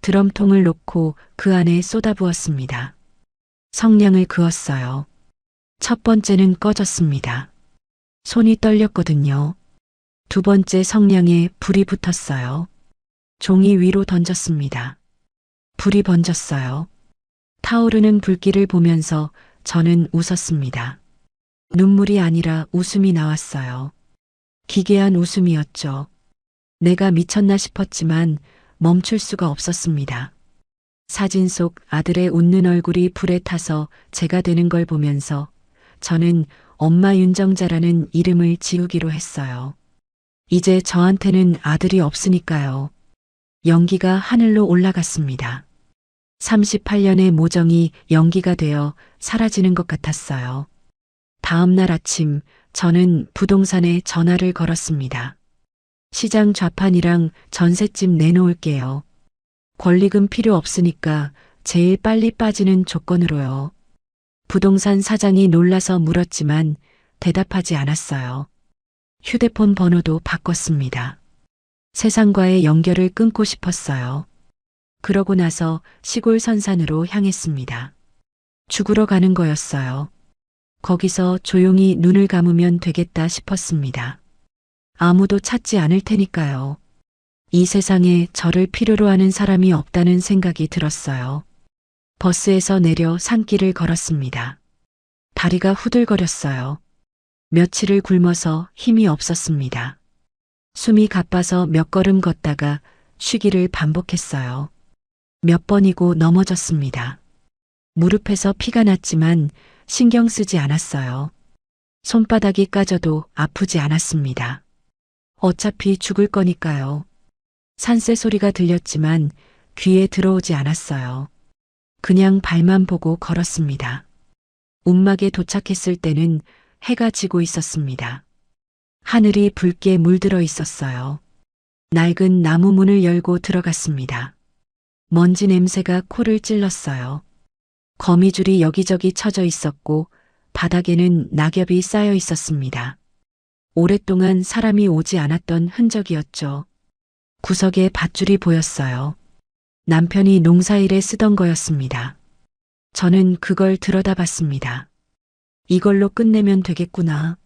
드럼통을 놓고 그 안에 쏟아부었습니다. 성냥을 그었어요. 첫 번째는 꺼졌습니다. 손이 떨렸거든요. 두 번째 성냥에 불이 붙었어요. 종이 위로 던졌습니다. 불이 번졌어요. 타오르는 불길을 보면서 저는 웃었습니다. 눈물이 아니라 웃음이 나왔어요. 기괴한 웃음이었죠. 내가 미쳤나 싶었지만 멈출 수가 없었습니다. 사진 속 아들의 웃는 얼굴이 불에 타서 제가 되는 걸 보면서 저는 엄마 윤정자라는 이름을 지우기로 했어요. 이제 저한테는 아들이 없으니까요. 연기가 하늘로 올라갔습니다. 38년의 모정이 연기가 되어 사라지는 것 같았어요. 다음 날 아침 저는 부동산에 전화를 걸었습니다. 시장 좌판이랑 전셋집 내놓을게요. 권리금 필요 없으니까 제일 빨리 빠지는 조건으로요. 부동산 사장이 놀라서 물었지만 대답하지 않았어요. 휴대폰 번호도 바꿨습니다. 세상과의 연결을 끊고 싶었어요. 그러고 나서 시골 선산으로 향했습니다. 죽으러 가는 거였어요. 거기서 조용히 눈을 감으면 되겠다 싶었습니다. 아무도 찾지 않을 테니까요. 이 세상에 저를 필요로 하는 사람이 없다는 생각이 들었어요. 버스에서 내려 산길을 걸었습니다. 다리가 후들거렸어요. 며칠을 굶어서 힘이 없었습니다. 숨이 가빠서 몇 걸음 걷다가 쉬기를 반복했어요. 몇 번이고 넘어졌습니다. 무릎에서 피가 났지만 신경 쓰지 않았어요. 손바닥이 까져도 아프지 않았습니다. 어차피 죽을 거니까요. 산새 소리가 들렸지만 귀에 들어오지 않았어요. 그냥 발만 보고 걸었습니다. 움막에 도착했을 때는 해가 지고 있었습니다. 하늘이 붉게 물들어 있었어요. 낡은 나무 문을 열고 들어갔습니다. 먼지 냄새가 코를 찔렀어요. 거미줄이 여기저기 쳐져 있었고 바닥에는 낙엽이 쌓여 있었습니다. 오랫동안 사람이 오지 않았던 흔적이었죠. 구석에 밧줄이 보였어요. 남편이 농사일에 쓰던 거였습니다. 저는 그걸 들여다봤습니다. 이걸로 끝내면 되겠구나.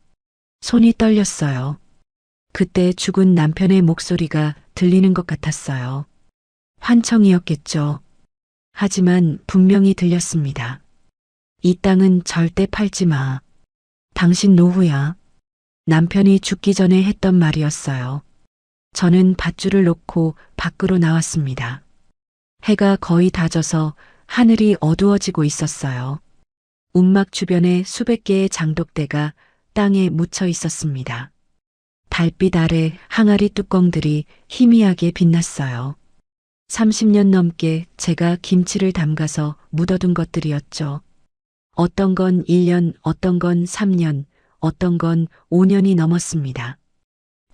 손이 떨렸어요. 그때 죽은 남편의 목소리가 들리는 것 같았어요. 환청이었겠죠. 하지만 분명히 들렸습니다. 이 땅은 절대 팔지 마. 당신 노후야. 남편이 죽기 전에 했던 말이었어요. 저는 밧줄을 놓고 밖으로 나왔습니다. 해가 거의 다 져서 하늘이 어두워지고 있었어요. 움막 주변에 수백 개의 장독대가 땅에 묻혀 있었습니다. 달빛 아래 항아리 뚜껑들이 희미하게 빛났어요. 30년 넘게 제가 김치를 담가서 묻어둔 것들이었죠. 어떤 건 1년, 어떤 건 3년, 어떤 건 5년이 넘었습니다.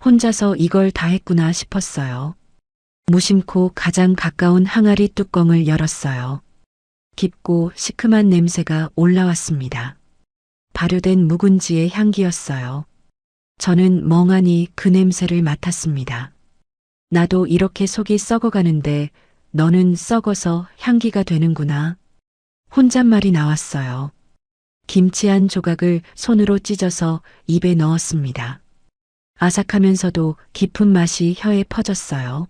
혼자서 이걸 다 했구나 싶었어요. 무심코 가장 가까운 항아리 뚜껑을 열었어요. 깊고 시큼한 냄새가 올라왔습니다. 발효된 묵은지의 향기였어요. 저는 멍하니 그 냄새를 맡았습니다. 나도 이렇게 속이 썩어가는데 너는 썩어서 향기가 되는구나. 혼잣말이 나왔어요. 김치 한 조각을 손으로 찢어서 입에 넣었습니다. 아삭하면서도 깊은 맛이 혀에 퍼졌어요.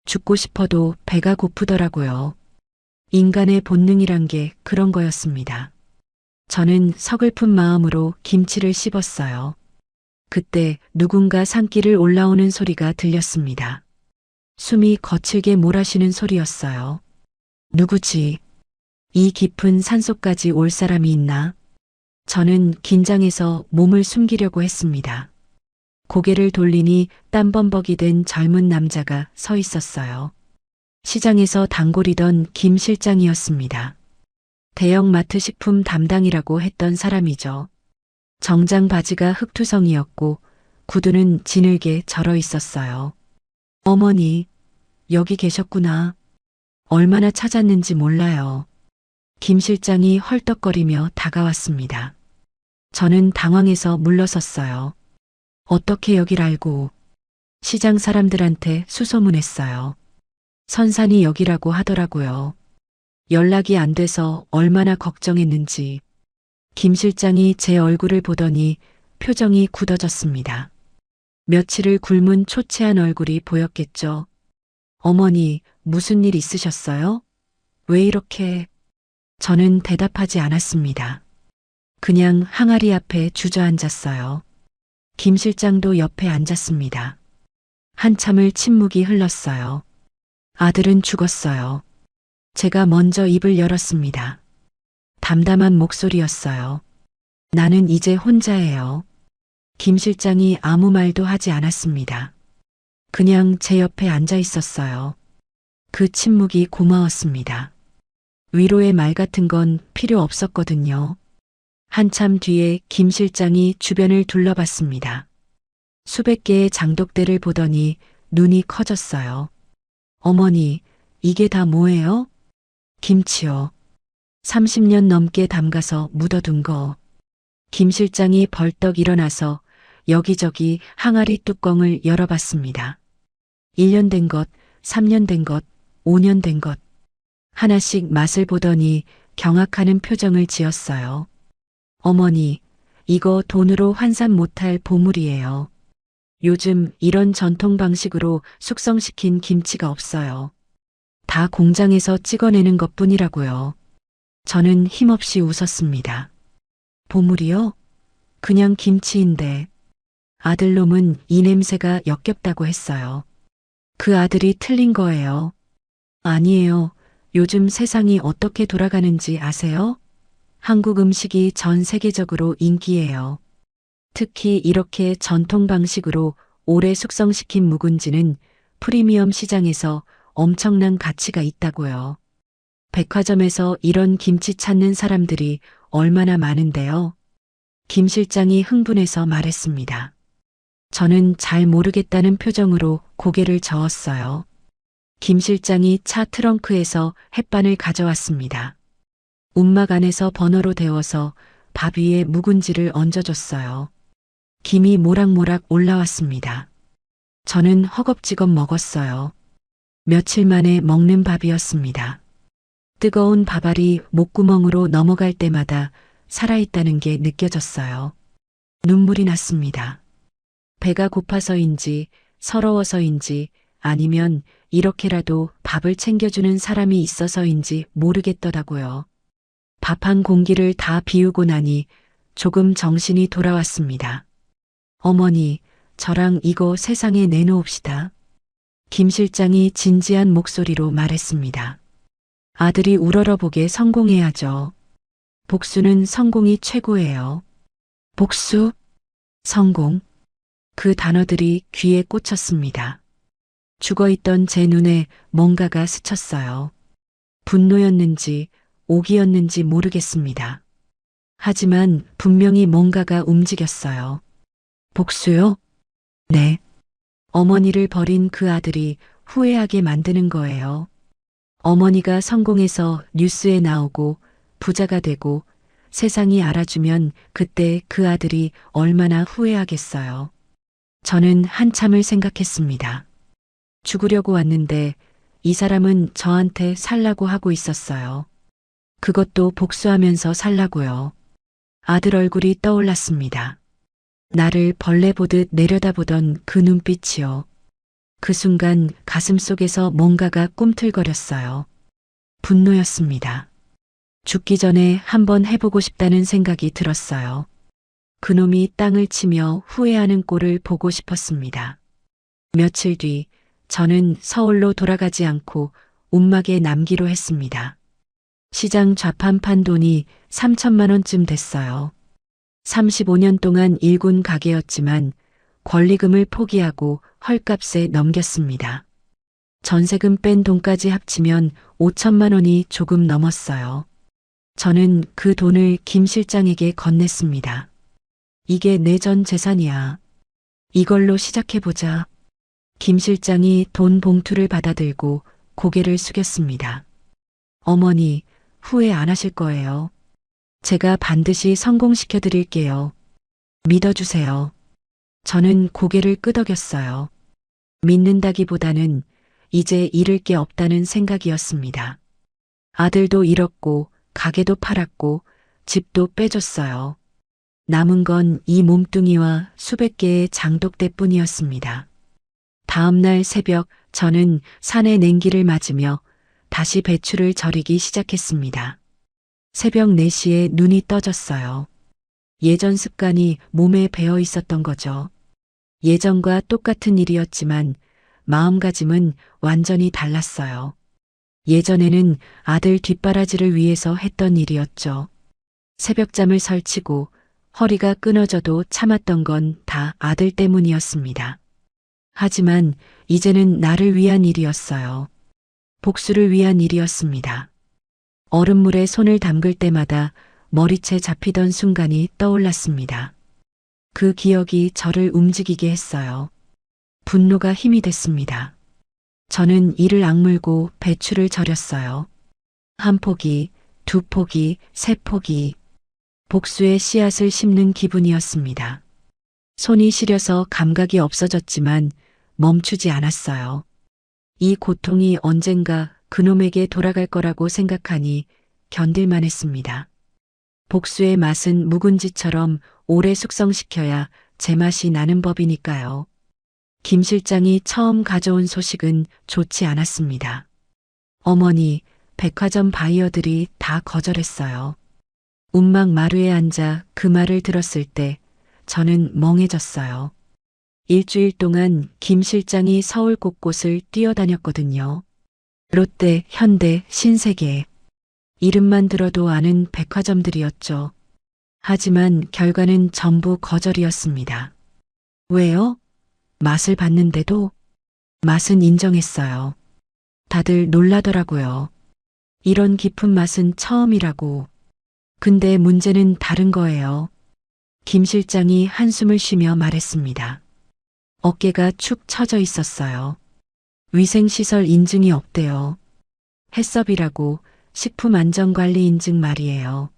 죽고 싶어도 배가 고프더라고요. 인간의 본능이란 게 그런 거였습니다. 저는 서글픈 마음으로 김치를 씹었어요. 그때 누군가 산길을 올라오는 소리가 들렸습니다. 숨이 거칠게 몰아쉬는 소리였어요. 누구지? 이 깊은 산속까지 올 사람이 있나? 저는 긴장해서 몸을 숨기려고 했습니다. 고개를 돌리니 땀범벅이 된 젊은 남자가 서 있었어요. 시장에서 단골이던 김 실장이었습니다. 대형마트 식품 담당이라고 했던 사람이죠. 정장 바지가 흑투성이었고 구두는 진흙에 절어 있었어요. 어머니, 여기 계셨구나. 얼마나 찾았는지 몰라요. 김 실장이 헐떡거리며 다가왔습니다. 저는 당황해서 물러섰어요. 어떻게 여길 알고? 시장 사람들한테 수소문했어요. 선산이 여기라고 하더라고요. 연락이 안 돼서 얼마나 걱정했는지. 김 실장이 제 얼굴을 보더니 표정이 굳어졌습니다. 며칠을 굶은 초췌한 얼굴이 보였겠죠. 어머니, 무슨 일 있으셨어요? 왜 이렇게... 저는 대답하지 않았습니다. 그냥 항아리 앞에 주저앉았어요. 김 실장도 옆에 앉았습니다. 한참을 침묵이 흘렀어요. 아들은 죽었어요. 제가 먼저 입을 열었습니다. 담담한 목소리였어요. 나는 이제 혼자예요. 김 실장이 아무 말도 하지 않았습니다. 그냥 제 옆에 앉아 있었어요. 그 침묵이 고마웠습니다. 위로의 말 같은 건 필요 없었거든요. 한참 뒤에 김 실장이 주변을 둘러봤습니다. 수백 개의 장독대를 보더니 눈이 커졌어요. 어머니, 이게 다 뭐예요? 김치요. 30년 넘게 담가서 묻어둔 거. 김 실장이 벌떡 일어나서 여기저기 항아리 뚜껑을 열어봤습니다. 1년 된 것, 3년 된 것, 5년 된 것. 하나씩 맛을 보더니 경악하는 표정을 지었어요. 어머니, 이거 돈으로 환산 못할 보물이에요. 요즘 이런 전통 방식으로 숙성시킨 김치가 없어요. 다 공장에서 찍어내는 것뿐이라고요. 저는 힘없이 웃었습니다. 보물이요? 그냥 김치인데. 아들놈은 이 냄새가 역겹다고 했어요. 그 아들이 틀린 거예요. 아니에요. 요즘 세상이 어떻게 돌아가는지 아세요? 한국 음식이 전 세계적으로 인기예요. 특히 이렇게 전통 방식으로 오래 숙성시킨 묵은지는 프리미엄 시장에서 엄청난 가치가 있다고요. 백화점에서 이런 김치 찾는 사람들이 얼마나 많은데요. 김 실장이 흥분해서 말했습니다. 저는 잘 모르겠다는 표정으로 고개를 저었어요. 김 실장이 차 트렁크에서 햇반을 가져왔습니다. 움막 안에서 버너로 데워서 밥 위에 묵은지를 얹어줬어요. 김이 모락모락 올라왔습니다. 저는 허겁지겁 먹었어요. 며칠 만에 먹는 밥이었습니다. 뜨거운 밥알이 목구멍으로 넘어갈 때마다 살아있다는 게 느껴졌어요. 눈물이 났습니다. 배가 고파서인지 서러워서인지 아니면 이렇게라도 밥을 챙겨주는 사람이 있어서인지 모르겠더라고요. 밥 한 공기를 다 비우고 나니 조금 정신이 돌아왔습니다. 어머니, 저랑 이거 세상에 내놓읍시다. 김 실장이 진지한 목소리로 말했습니다. 아들이 우러러보게 성공해야죠. 복수는 성공이 최고예요. 복수? 성공? 그 단어들이 귀에 꽂혔습니다. 죽어있던 제 눈에 뭔가가 스쳤어요. 분노였는지 오기였는지 모르겠습니다. 하지만 분명히 뭔가가 움직였어요. 복수요? 네. 어머니를 버린 그 아들이 후회하게 만드는 거예요. 어머니가 성공해서 뉴스에 나오고 부자가 되고 세상이 알아주면 그때 그 아들이 얼마나 후회하겠어요. 저는 한참을 생각했습니다. 죽으려고 왔는데 이 사람은 저한테 살라고 하고 있었어요. 그것도 복수하면서 살라고요. 아들 얼굴이 떠올랐습니다. 나를 벌레 보듯 내려다보던 그 눈빛이요. 그 순간 가슴속에서 뭔가가 꿈틀거렸어요. 분노였습니다. 죽기 전에 한번 해보고 싶다는 생각이 들었어요. 그놈이 땅을 치며 후회하는 꼴을 보고 싶었습니다. 며칠 뒤 저는 서울로 돌아가지 않고 움막에 남기로 했습니다. 시장 좌판 판 돈이 3천만 원쯤 됐어요. 35년 동안 일군 가게였지만 권리금을 포기하고 헐값에 넘겼습니다. 전세금 뺀 돈까지 합치면 5천만 원이 조금 넘었어요. 저는 그 돈을 김 실장에게 건넸습니다. 이게 내 전 재산이야. 이걸로 시작해보자. 김 실장이 돈 봉투를 받아들고 고개를 숙였습니다. 어머니, 후회 안 하실 거예요. 제가 반드시 성공시켜 드릴게요. 믿어주세요. 저는 고개를 끄덕였어요. 믿는다기보다는 이제 잃을 게 없다는 생각이었습니다. 아들도 잃었고 가게도 팔았고 집도 빼줬어요. 남은 건 이 몸뚱이와 수백 개의 장독대뿐이었습니다. 다음 날 새벽 저는 산의 냉기를 맞으며 다시 배추를 절이기 시작했습니다. 새벽 4시에 눈이 떠졌어요. 예전 습관이 몸에 배어 있었던 거죠. 예전과 똑같은 일이었지만 마음가짐은 완전히 달랐어요. 예전에는 아들 뒷바라지를 위해서 했던 일이었죠. 새벽잠을 설치고 허리가 끊어져도 참았던 건 다 아들 때문이었습니다. 하지만 이제는 나를 위한 일이었어요. 복수를 위한 일이었습니다. 얼음물에 손을 담글 때마다 머리채 잡히던 순간이 떠올랐습니다. 그 기억이 저를 움직이게 했어요. 분노가 힘이 됐습니다. 저는 이를 악물고 배추를 절였어요. 한 포기, 두 포기, 세 포기. 복수의 씨앗을 심는 기분이었습니다. 손이 시려서 감각이 없어졌지만 멈추지 않았어요. 이 고통이 언젠가 그놈에게 돌아갈 거라고 생각하니 견딜만 했습니다. 복수의 맛은 묵은지처럼 오래 숙성시켜야 제맛이 나는 법이니까요. 김 실장이 처음 가져온 소식은 좋지 않았습니다. 어머니, 백화점 바이어들이 다 거절했어요. 움막 마루에 앉아 그 말을 들었을 때 저는 멍해졌어요. 일주일 동안 김 실장이 서울 곳곳을 뛰어다녔거든요. 롯데, 현대, 신세계. 이름만 들어도 아는 백화점들이었죠. 하지만 결과는 전부 거절이었습니다. 왜요? 맛을 봤는데도 맛은 인정했어요. 다들 놀라더라고요. 이런 깊은 맛은 처음이라고. 근데 문제는 다른 거예요. 김 실장이 한숨을 쉬며 말했습니다. 어깨가 축 처져 있었어요. 위생시설 인증이 없대요. 해썹이라고 식품안전관리 인증 말이에요.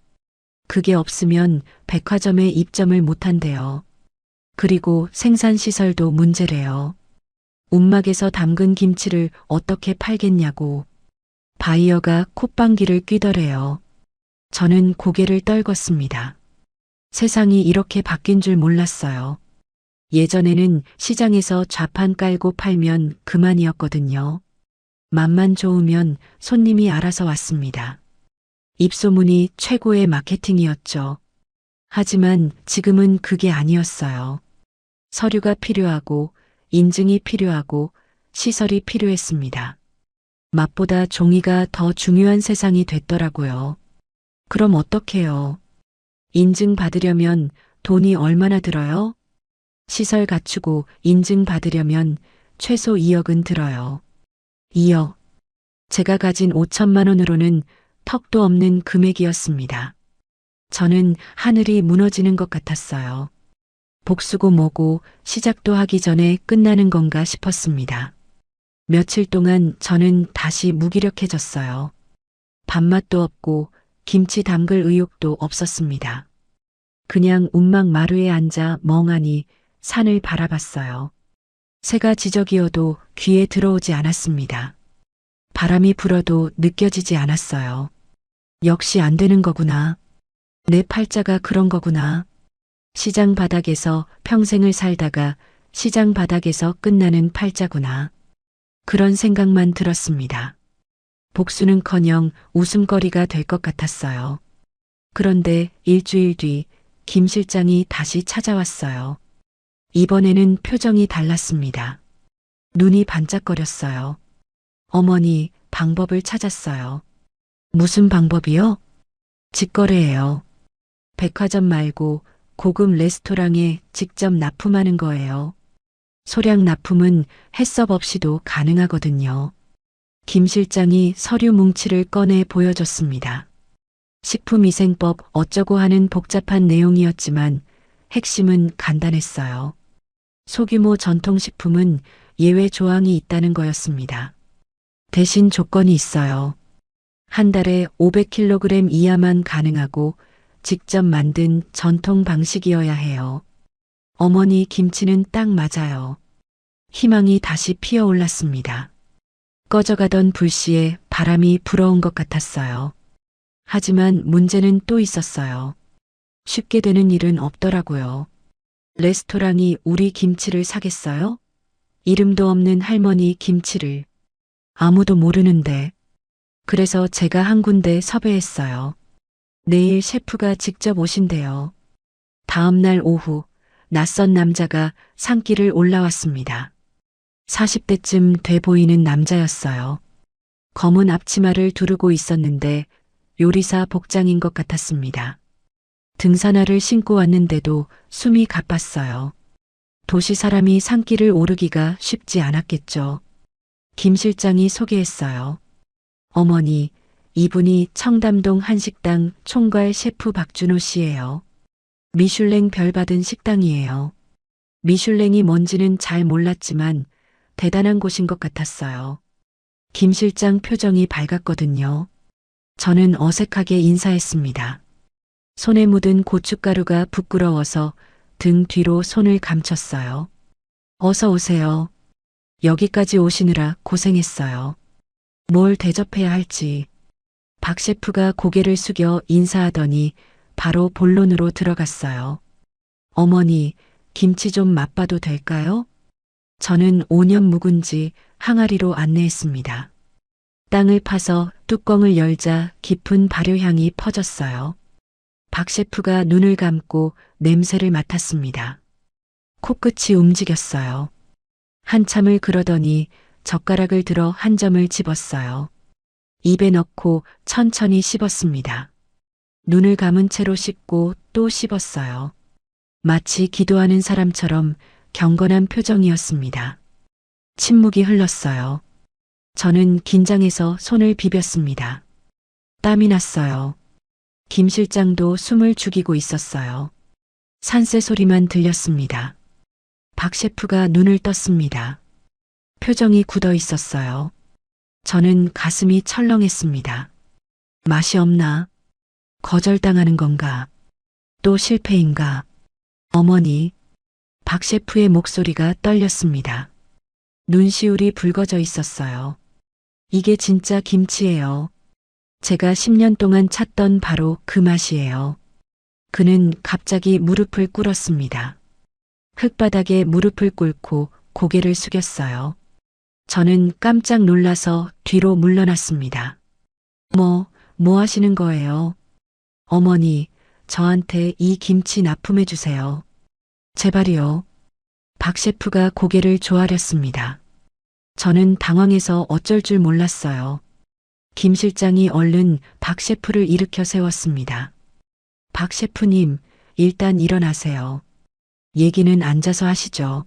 그게 없으면 백화점에 입점을 못한대요. 그리고 생산시설도 문제래요. 움막에서 담근 김치를 어떻게 팔겠냐고. 바이어가 콧방귀를 뀌더래요. 저는 고개를 떨궜습니다. 세상이 이렇게 바뀐 줄 몰랐어요. 예전에는 시장에서 좌판 깔고 팔면 그만이었거든요. 맛만 좋으면 손님이 알아서 왔습니다. 입소문이 최고의 마케팅이었죠. 하지만 지금은 그게 아니었어요. 서류가 필요하고 인증이 필요하고 시설이 필요했습니다. 맛보다 종이가 더 중요한 세상이 됐더라고요. 그럼 어떡해요? 인증 받으려면 돈이 얼마나 들어요? 시설 갖추고 인증 받으려면 최소 2억은 들어요. 2억. 제가 가진 5천만 원으로는 턱도 없는 금액이었습니다. 저는 하늘이 무너지는 것 같았어요. 복수고 뭐고 시작도 하기 전에 끝나는 건가 싶었습니다. 며칠 동안 저는 다시 무기력해졌어요. 밥맛도 없고 김치 담글 의욕도 없었습니다. 그냥 운막 마루에 앉아 멍하니 산을 바라봤어요. 새가 지저귀어도 귀에 들어오지 않았습니다. 바람이 불어도 느껴지지 않았어요. 역시 안 되는 거구나. 내 팔자가 그런 거구나. 시장 바닥에서 평생을 살다가 시장 바닥에서 끝나는 팔자구나. 그런 생각만 들었습니다. 복수는커녕 웃음거리가 될 것 같았어요. 그런데 일주일 뒤 김 실장이 다시 찾아왔어요. 이번에는 표정이 달랐습니다. 눈이 반짝거렸어요. 어머니, 방법을 찾았어요. 무슨 방법이요? 직거래예요. 백화점 말고 고급 레스토랑에 직접 납품하는 거예요. 소량 납품은 해썹 없이도 가능하거든요. 김 실장이 서류 뭉치를 꺼내 보여줬습니다. 식품위생법 어쩌고 하는 복잡한 내용이었지만 핵심은 간단했어요. 소규모 전통식품은 예외 조항이 있다는 거였습니다. 대신 조건이 있어요. 한 달에 500kg 이하만 가능하고 직접 만든 전통 방식이어야 해요. 어머니 김치는 딱 맞아요. 희망이 다시 피어올랐습니다. 꺼져가던 불씨에 바람이 불어온 것 같았어요. 하지만 문제는 또 있었어요. 쉽게 되는 일은 없더라고요. 레스토랑이 우리 김치를 사겠어요? 이름도 없는 할머니 김치를. 아무도 모르는데. 그래서 제가 한 군데 섭외했어요. 내일 셰프가 직접 오신대요. 다음 날 오후 낯선 남자가 산길을 올라왔습니다. 40대쯤 돼 보이는 남자였어요. 검은 앞치마를 두르고 있었는데 요리사 복장인 것 같았습니다. 등산화를 신고 왔는데도 숨이 가빴어요. 도시 사람이 산길을 오르기가 쉽지 않았겠죠. 김 실장이 소개했어요. 어머니, 이분이 청담동 한식당 총괄 셰프 박준호 씨예요. 미슐랭 별 받은 식당이에요. 미슐랭이 뭔지는 잘 몰랐지만 대단한 곳인 것 같았어요. 김 실장 표정이 밝았거든요. 저는 어색하게 인사했습니다. 손에 묻은 고춧가루가 부끄러워서 등 뒤로 손을 감췄어요. 어서 오세요. 여기까지 오시느라 고생했어요. 뭘 대접해야 할지. 박 셰프가 고개를 숙여 인사하더니 바로 본론으로 들어갔어요. 어머니, 김치 좀 맛봐도 될까요? 저는 5년 묵은지 항아리로 안내했습니다. 땅을 파서 뚜껑을 열자 깊은 발효향이 퍼졌어요. 박 셰프가 눈을 감고 냄새를 맡았습니다. 코끝이 움직였어요. 한참을 그러더니 젓가락을 들어 한 점을 집었어요. 입에 넣고 천천히 씹었습니다. 눈을 감은 채로 씹고 또 씹었어요. 마치 기도하는 사람처럼 경건한 표정이었습니다. 침묵이 흘렀어요. 저는 긴장해서 손을 비볐습니다. 땀이 났어요. 김 실장도 숨을 죽이고 있었어요. 산새 소리만 들렸습니다. 박 셰프가 눈을 떴습니다. 표정이 굳어 있었어요. 저는 가슴이 철렁했습니다. 맛이 없나? 거절당하는 건가? 또 실패인가? 어머니, 박 셰프의 목소리가 떨렸습니다. 눈시울이 붉어져 있었어요. 이게 진짜 김치예요. 제가 10년 동안 찾던 바로 그 맛이에요. 그는 갑자기 무릎을 꿇었습니다. 흙바닥에 무릎을 꿇고 고개를 숙였어요. 저는 깜짝 놀라서 뒤로 물러났습니다. 뭐 하시는 거예요? 어머니, 저한테 이 김치 납품해 주세요. 제발이요. 박 셰프가 고개를 조아렸습니다. 저는 당황해서 어쩔 줄 몰랐어요. 김 실장이 얼른 박 셰프를 일으켜 세웠습니다. 박 셰프님, 일단 일어나세요. 얘기는 앉아서 하시죠.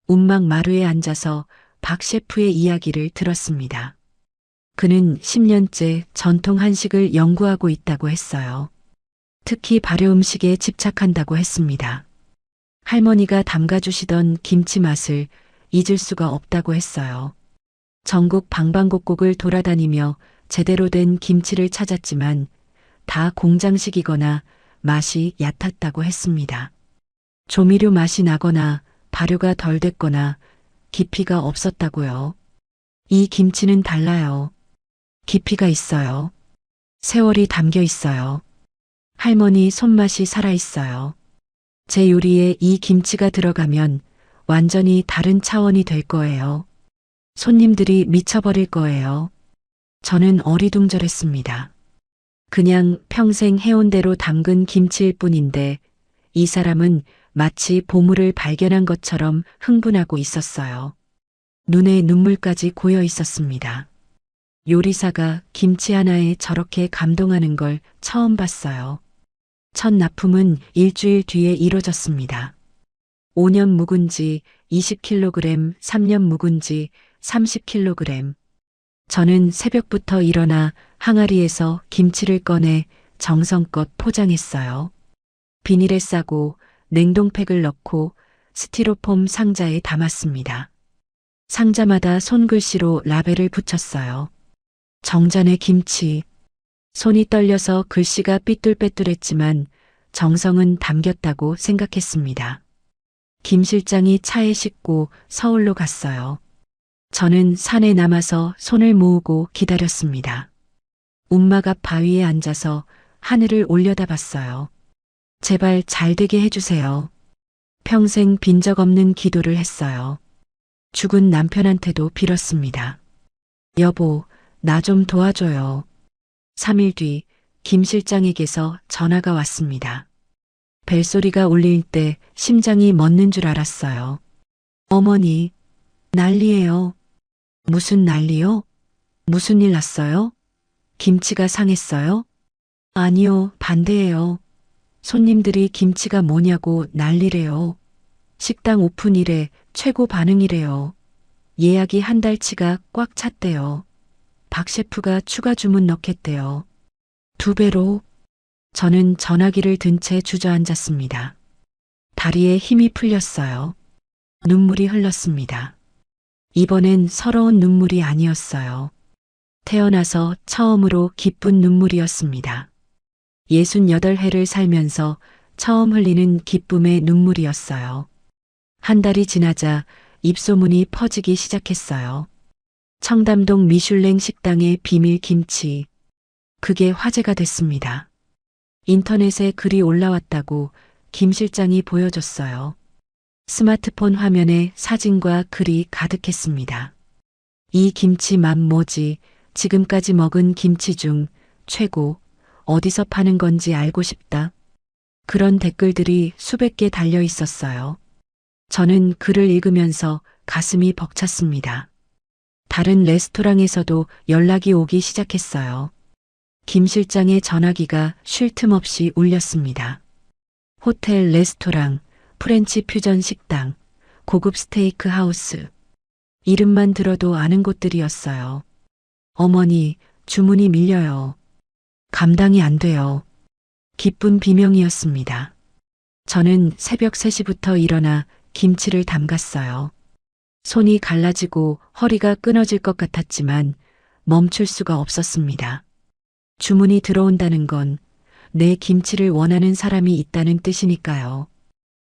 운막 마루에 앉아서 박 셰프의 이야기를 들었습니다. 그는 10년째 전통 한식을 연구하고 있다고 했어요. 특히 발효 음식에 집착한다고 했습니다. 할머니가 담가주시던 김치 맛을 잊을 수가 없다고 했어요. 전국 방방곡곡을 돌아다니며 제대로 된 김치를 찾았지만 다 공장식이거나 맛이 얕았다고 했습니다. 조미료 맛이 나거나 발효가 덜 됐거나 깊이가 없었다고요. 이 김치는 달라요. 깊이가 있어요. 세월이 담겨 있어요. 할머니 손맛이 살아있어요. 제 요리에 이 김치가 들어가면 완전히 다른 차원이 될 거예요. 손님들이 미쳐버릴 거예요. 저는 어리둥절했습니다. 그냥 평생 해온 대로 담근 김치일 뿐인데 이 사람은 마치 보물을 발견한 것처럼 흥분하고 있었어요. 눈에 눈물까지 고여 있었습니다. 요리사가 김치 하나에 저렇게 감동하는 걸 처음 봤어요. 첫 납품은 일주일 뒤에 이뤄졌습니다. 5년 묵은지 20kg, 3년 묵은지 30kg. 저는 새벽부터 일어나 항아리에서 김치를 꺼내 정성껏 포장했어요. 비닐에 싸고 냉동팩을 넣고 스티로폼 상자에 담았습니다. 상자마다 손글씨로 라벨을 붙였어요. 정전의 김치. 손이 떨려서 글씨가 삐뚤빼뚤했지만 정성은 담겼다고 생각했습니다. 김 실장이 차에 싣고 서울로 갔어요. 저는 산에 남아서 손을 모으고 기다렸습니다. 운막 앞 바위에 앉아서 하늘을 올려다봤어요. 제발 잘 되게 해주세요. 평생 빈 적 없는 기도를 했어요. 죽은 남편한테도 빌었습니다. 여보, 나 좀 도와줘요. 3일 뒤 김 실장에게서 전화가 왔습니다. 벨소리가 울릴 때 심장이 멎는 줄 알았어요. 어머니, 난리예요. 무슨 난리요? 무슨 일 났어요? 김치가 상했어요? 아니요, 반대예요. 손님들이 김치가 뭐냐고 난리래요. 식당 오픈일에 최고 반응이래요. 예약이 한 달치가 꽉 찼대요. 박 셰프가 추가 주문 넣겠대요. 2배로. 저는 전화기를 든 채 주저앉았습니다. 다리에 힘이 풀렸어요. 눈물이 흘렀습니다. 이번엔 서러운 눈물이 아니었어요. 태어나서 처음으로 기쁜 눈물이었습니다. 68해를 살면서 처음 흘리는 기쁨의 눈물이었어요. 한 달이 지나자 입소문이 퍼지기 시작했어요. 청담동 미슐랭 식당의 비밀 김치. 그게 화제가 됐습니다. 인터넷에 글이 올라왔다고 김 실장이 보여줬어요. 스마트폰 화면에 사진과 글이 가득했습니다. 이 김치 맛 뭐지? 지금까지 먹은 김치 중 최고. 어디서 파는 건지 알고 싶다. 그런 댓글들이 수백 개 달려 있었어요. 저는 글을 읽으면서 가슴이 벅찼습니다. 다른 레스토랑에서도 연락이 오기 시작했어요. 김 실장의 전화기가 쉴 틈 없이 울렸습니다. 호텔, 레스토랑, 프렌치 퓨전 식당, 고급 스테이크 하우스. 이름만 들어도 아는 곳들이었어요. 어머니, 주문이 밀려요. 감당이 안 돼요. 기쁜 비명이었습니다. 저는 새벽 3시부터 일어나 김치를 담갔어요. 손이 갈라지고 허리가 끊어질 것 같았지만 멈출 수가 없었습니다. 주문이 들어온다는 건 내 김치를 원하는 사람이 있다는 뜻이니까요.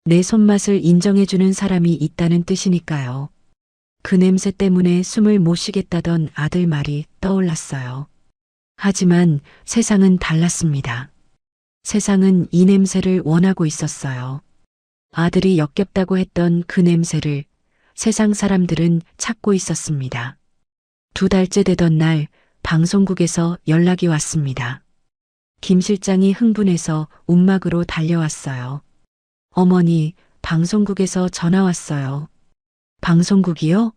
내 손맛을 인정해주는 사람이 있다는 뜻이니까요. 그 냄새 때문에 숨을 못 쉬겠다던 아들 말이 떠올랐어요. 하지만 세상은 달랐습니다. 세상은 이 냄새를 원하고 있었어요. 아들이 역겹다고 했던 그 냄새를 세상 사람들은 찾고 있었습니다. 2달째 되던 날 방송국에서 연락이 왔습니다. 김 실장이 흥분해서 움막으로 달려왔어요. 어머니, 방송국에서 전화 왔어요. 방송국이요?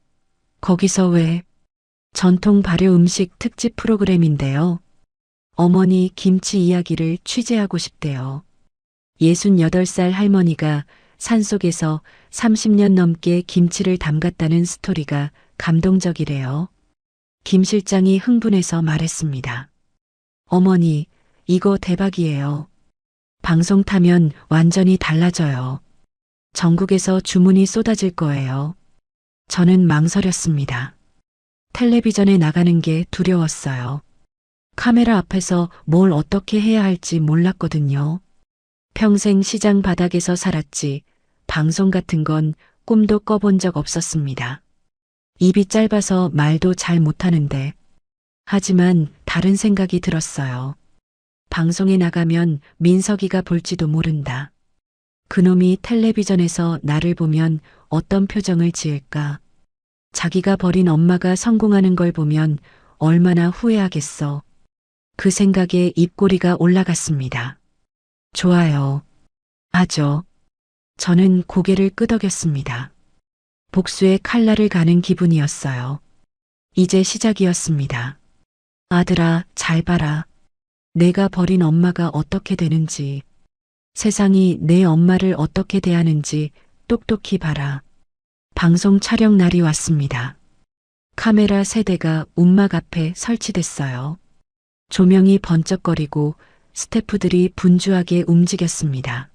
거기서 왜? 전통 발효 음식 특집 프로그램인데요. 어머니 김치 이야기를 취재하고 싶대요. 68살 할머니가 산속에서 30년 넘게 김치를 담갔다는 스토리가 감동적이래요. 김 실장이 흥분해서 말했습니다. 어머니, 이거 대박이에요. 방송 타면 완전히 달라져요. 전국에서 주문이 쏟아질 거예요. 저는 망설였습니다. 텔레비전에 나가는 게 두려웠어요. 카메라 앞에서 뭘 어떻게 해야 할지 몰랐거든요. 평생 시장 바닥에서 살았지 방송 같은 건 꿈도 꿔본 적 없었습니다. 입이 짧아서 말도 잘 못하는데. 하지만 다른 생각이 들었어요. 방송에 나가면 민석이가 볼지도 모른다. 그놈이 텔레비전에서 나를 보면 어떤 표정을 지을까? 자기가 버린 엄마가 성공하는 걸 보면 얼마나 후회하겠어. 그 생각에 입꼬리가 올라갔습니다. 좋아요. 하죠. 저는 고개를 끄덕였습니다. 복수의 칼날을 가는 기분이었어요. 이제 시작이었습니다. 아들아, 잘 봐라. 내가 버린 엄마가 어떻게 되는지, 세상이 내 엄마를 어떻게 대하는지 똑똑히 봐라. 방송 촬영 날이 왔습니다. 카메라 3대가 움막 앞에 설치됐어요. 조명이 번쩍거리고 스태프들이 분주하게 움직였습니다.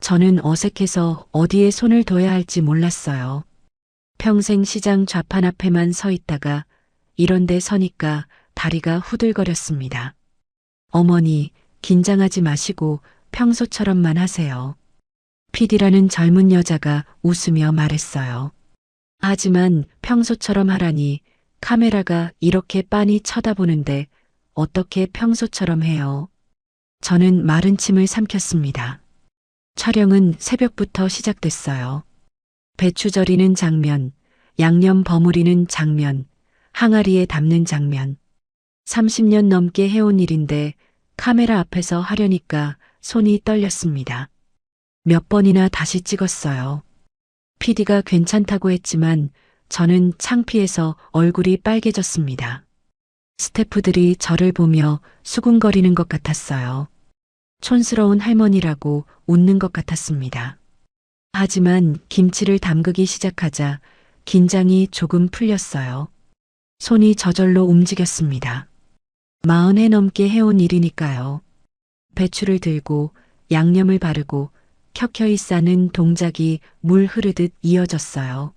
저는 어색해서 어디에 손을 둬야 할지 몰랐어요. 평생 시장 좌판 앞에만 서 있다가 이런 데 서니까 다리가 후들거렸습니다. 어머니, 긴장하지 마시고 평소처럼만 하세요. PD라는 젊은 여자가 웃으며 말했어요. 하지만 평소처럼 하라니 카메라가 이렇게 빤히 쳐다보는데 어떻게 평소처럼 해요? 저는 마른 침을 삼켰습니다. 촬영은 새벽부터 시작됐어요. 배추 절이는 장면, 양념 버무리는 장면, 항아리에 담는 장면. 30년 넘게 해온 일인데 카메라 앞에서 하려니까 손이 떨렸습니다. 몇 번이나 다시 찍었어요. PD가 괜찮다고 했지만 저는 창피해서 얼굴이 빨개졌습니다. 스태프들이 저를 보며 수군거리는 것 같았어요. 촌스러운 할머니라고 웃는 것 같았습니다. 하지만 김치를 담그기 시작하자 긴장이 조금 풀렸어요. 손이 저절로 움직였습니다. 40해 넘게 해온 일이니까요. 배추를 들고 양념을 바르고 켜켜이 싸는 동작이 물 흐르듯 이어졌어요.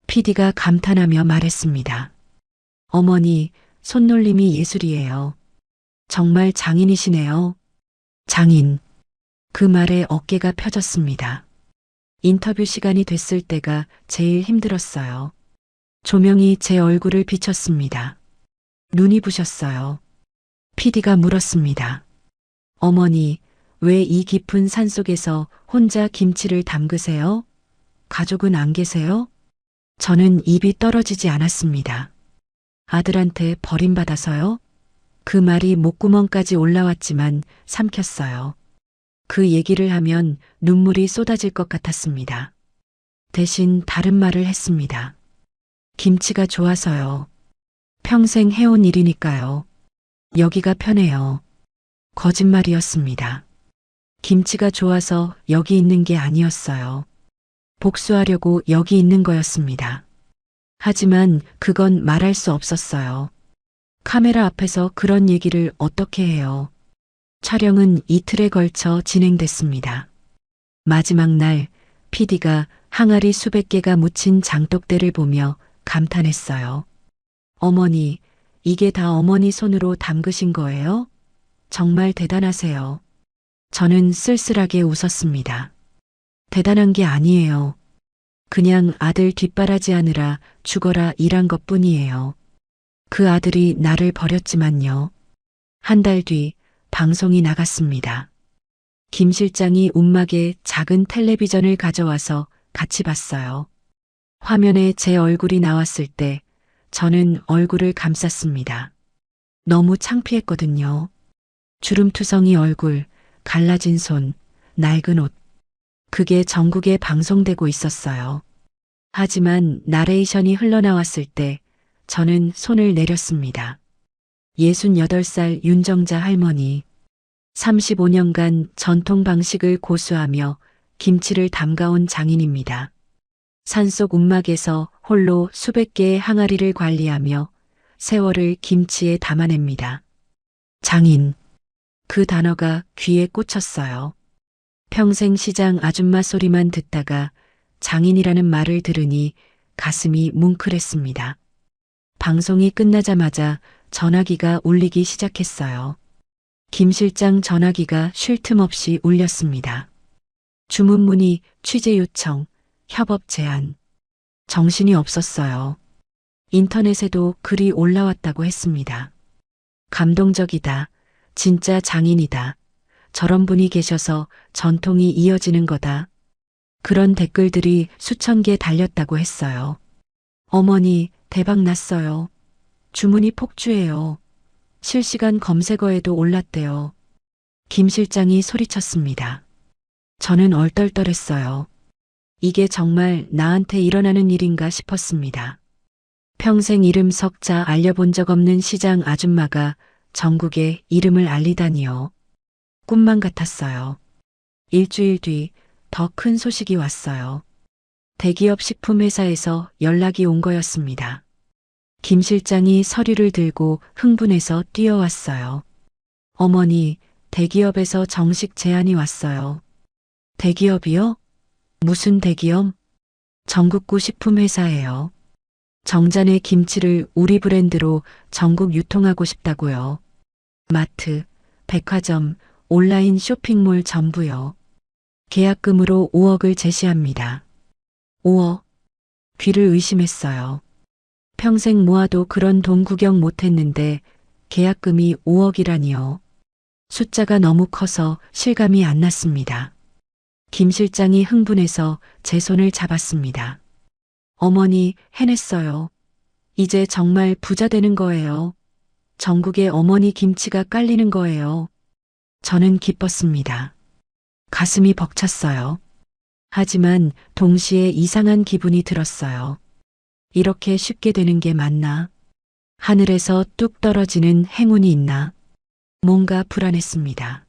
PD가 감탄하며 말했습니다. 어머니, 손놀림이 예술이에요. 정말 장인이시네요. 장인. 그 말에 어깨가 펴졌습니다. 인터뷰 시간이 됐을 때가 제일 힘들었어요. 조명이 제 얼굴을 비췄습니다. 눈이 부셨어요. PD가 물었습니다. 어머니, 왜 이 깊은 산속에서 혼자 김치를 담그세요? 가족은 안 계세요? 저는 입이 떨어지지 않았습니다. 아들한테 버림받아서요? 그 말이 목구멍까지 올라왔지만 삼켰어요. 그 얘기를 하면 눈물이 쏟아질 것 같았습니다. 대신 다른 말을 했습니다. 김치가 좋아서요. 평생 해온 일이니까요. 여기가 편해요. 거짓말이었습니다. 김치가 좋아서 여기 있는 게 아니었어요. 복수하려고 여기 있는 거였습니다. 하지만 그건 말할 수 없었어요. 카메라 앞에서 그런 얘기를 어떻게 해요? 촬영은 이틀에 걸쳐 진행됐습니다. 마지막 날 PD가 항아리 수백 개가 묻힌 장독대를 보며 감탄했어요. 어머니, 이게 다 어머니 손으로 담그신 거예요? 정말 대단하세요. 저는 쓸쓸하게 웃었습니다. 대단한 게 아니에요. 그냥 아들 뒷바라지하느라 죽어라 일한 것뿐이에요. 그 아들이 나를 버렸지만요. 한 달 뒤 방송이 나갔습니다. 김 실장이 움막에 작은 텔레비전을 가져와서 같이 봤어요. 화면에 제 얼굴이 나왔을 때 저는 얼굴을 감쌌습니다. 너무 창피했거든요. 주름투성이 얼굴, 갈라진 손, 낡은 옷. 그게 전국에 방송되고 있었어요. 하지만 나레이션이 흘러나왔을 때 저는 손을 내렸습니다. 68살 윤정자 할머니. 35년간 전통 방식을 고수하며 김치를 담가온 장인입니다. 산속 움막에서 홀로 수백 개의 항아리를 관리하며 세월을 김치에 담아냅니다. 장인. 그 단어가 귀에 꽂혔어요. 평생 시장 아줌마 소리만 듣다가 장인이라는 말을 들으니 가슴이 뭉클했습니다. 방송이 끝나자마자 전화기가 울리기 시작했어요. 김 실장 전화기가 쉴 틈 없이 울렸습니다. 주문 문의, 취재 요청, 협업 제안. 정신이 없었어요. 인터넷에도 글이 올라왔다고 했습니다. 감동적이다. 진짜 장인이다. 저런 분이 계셔서 전통이 이어지는 거다. 그런 댓글들이 수천 개 달렸다고 했어요. 어머니, 대박 났어요. 주문이 폭주해요. 실시간 검색어에도 올랐대요. 김 실장이 소리쳤습니다. 저는 얼떨떨했어요. 이게 정말 나한테 일어나는 일인가 싶었습니다. 평생 이름 석자 알려본 적 없는 시장 아줌마가 전국에 이름을 알리다니요. 꿈만 같았어요. 일주일 뒤 더 큰 소식이 왔어요. 대기업 식품회사에서 연락이 온 거였습니다. 김 실장이 서류를 들고 흥분해서 뛰어왔어요. 어머니, 대기업에서 정식 제안이 왔어요. 대기업이요? 무슨 대기업? 전국구 식품회사예요. 정잔의 김치를 우리 브랜드로 전국 유통하고 싶다고요. 마트, 백화점, 온라인 쇼핑몰 전부요. 계약금으로 5억을 제시합니다. 5억. 귀를 의심했어요. 평생 모아도 그런 돈 구경 못했는데 계약금이 5억이라니요. 숫자가 너무 커서 실감이 안 났습니다. 김 실장이 흥분해서 제 손을 잡았습니다. 어머니, 해냈어요. 이제 정말 부자 되는 거예요. 전국에 어머니 김치가 깔리는 거예요. 저는 기뻤습니다. 가슴이 벅찼어요. 하지만 동시에 이상한 기분이 들었어요. 이렇게 쉽게 되는 게 맞나? 하늘에서 뚝 떨어지는 행운이 있나? 뭔가 불안했습니다.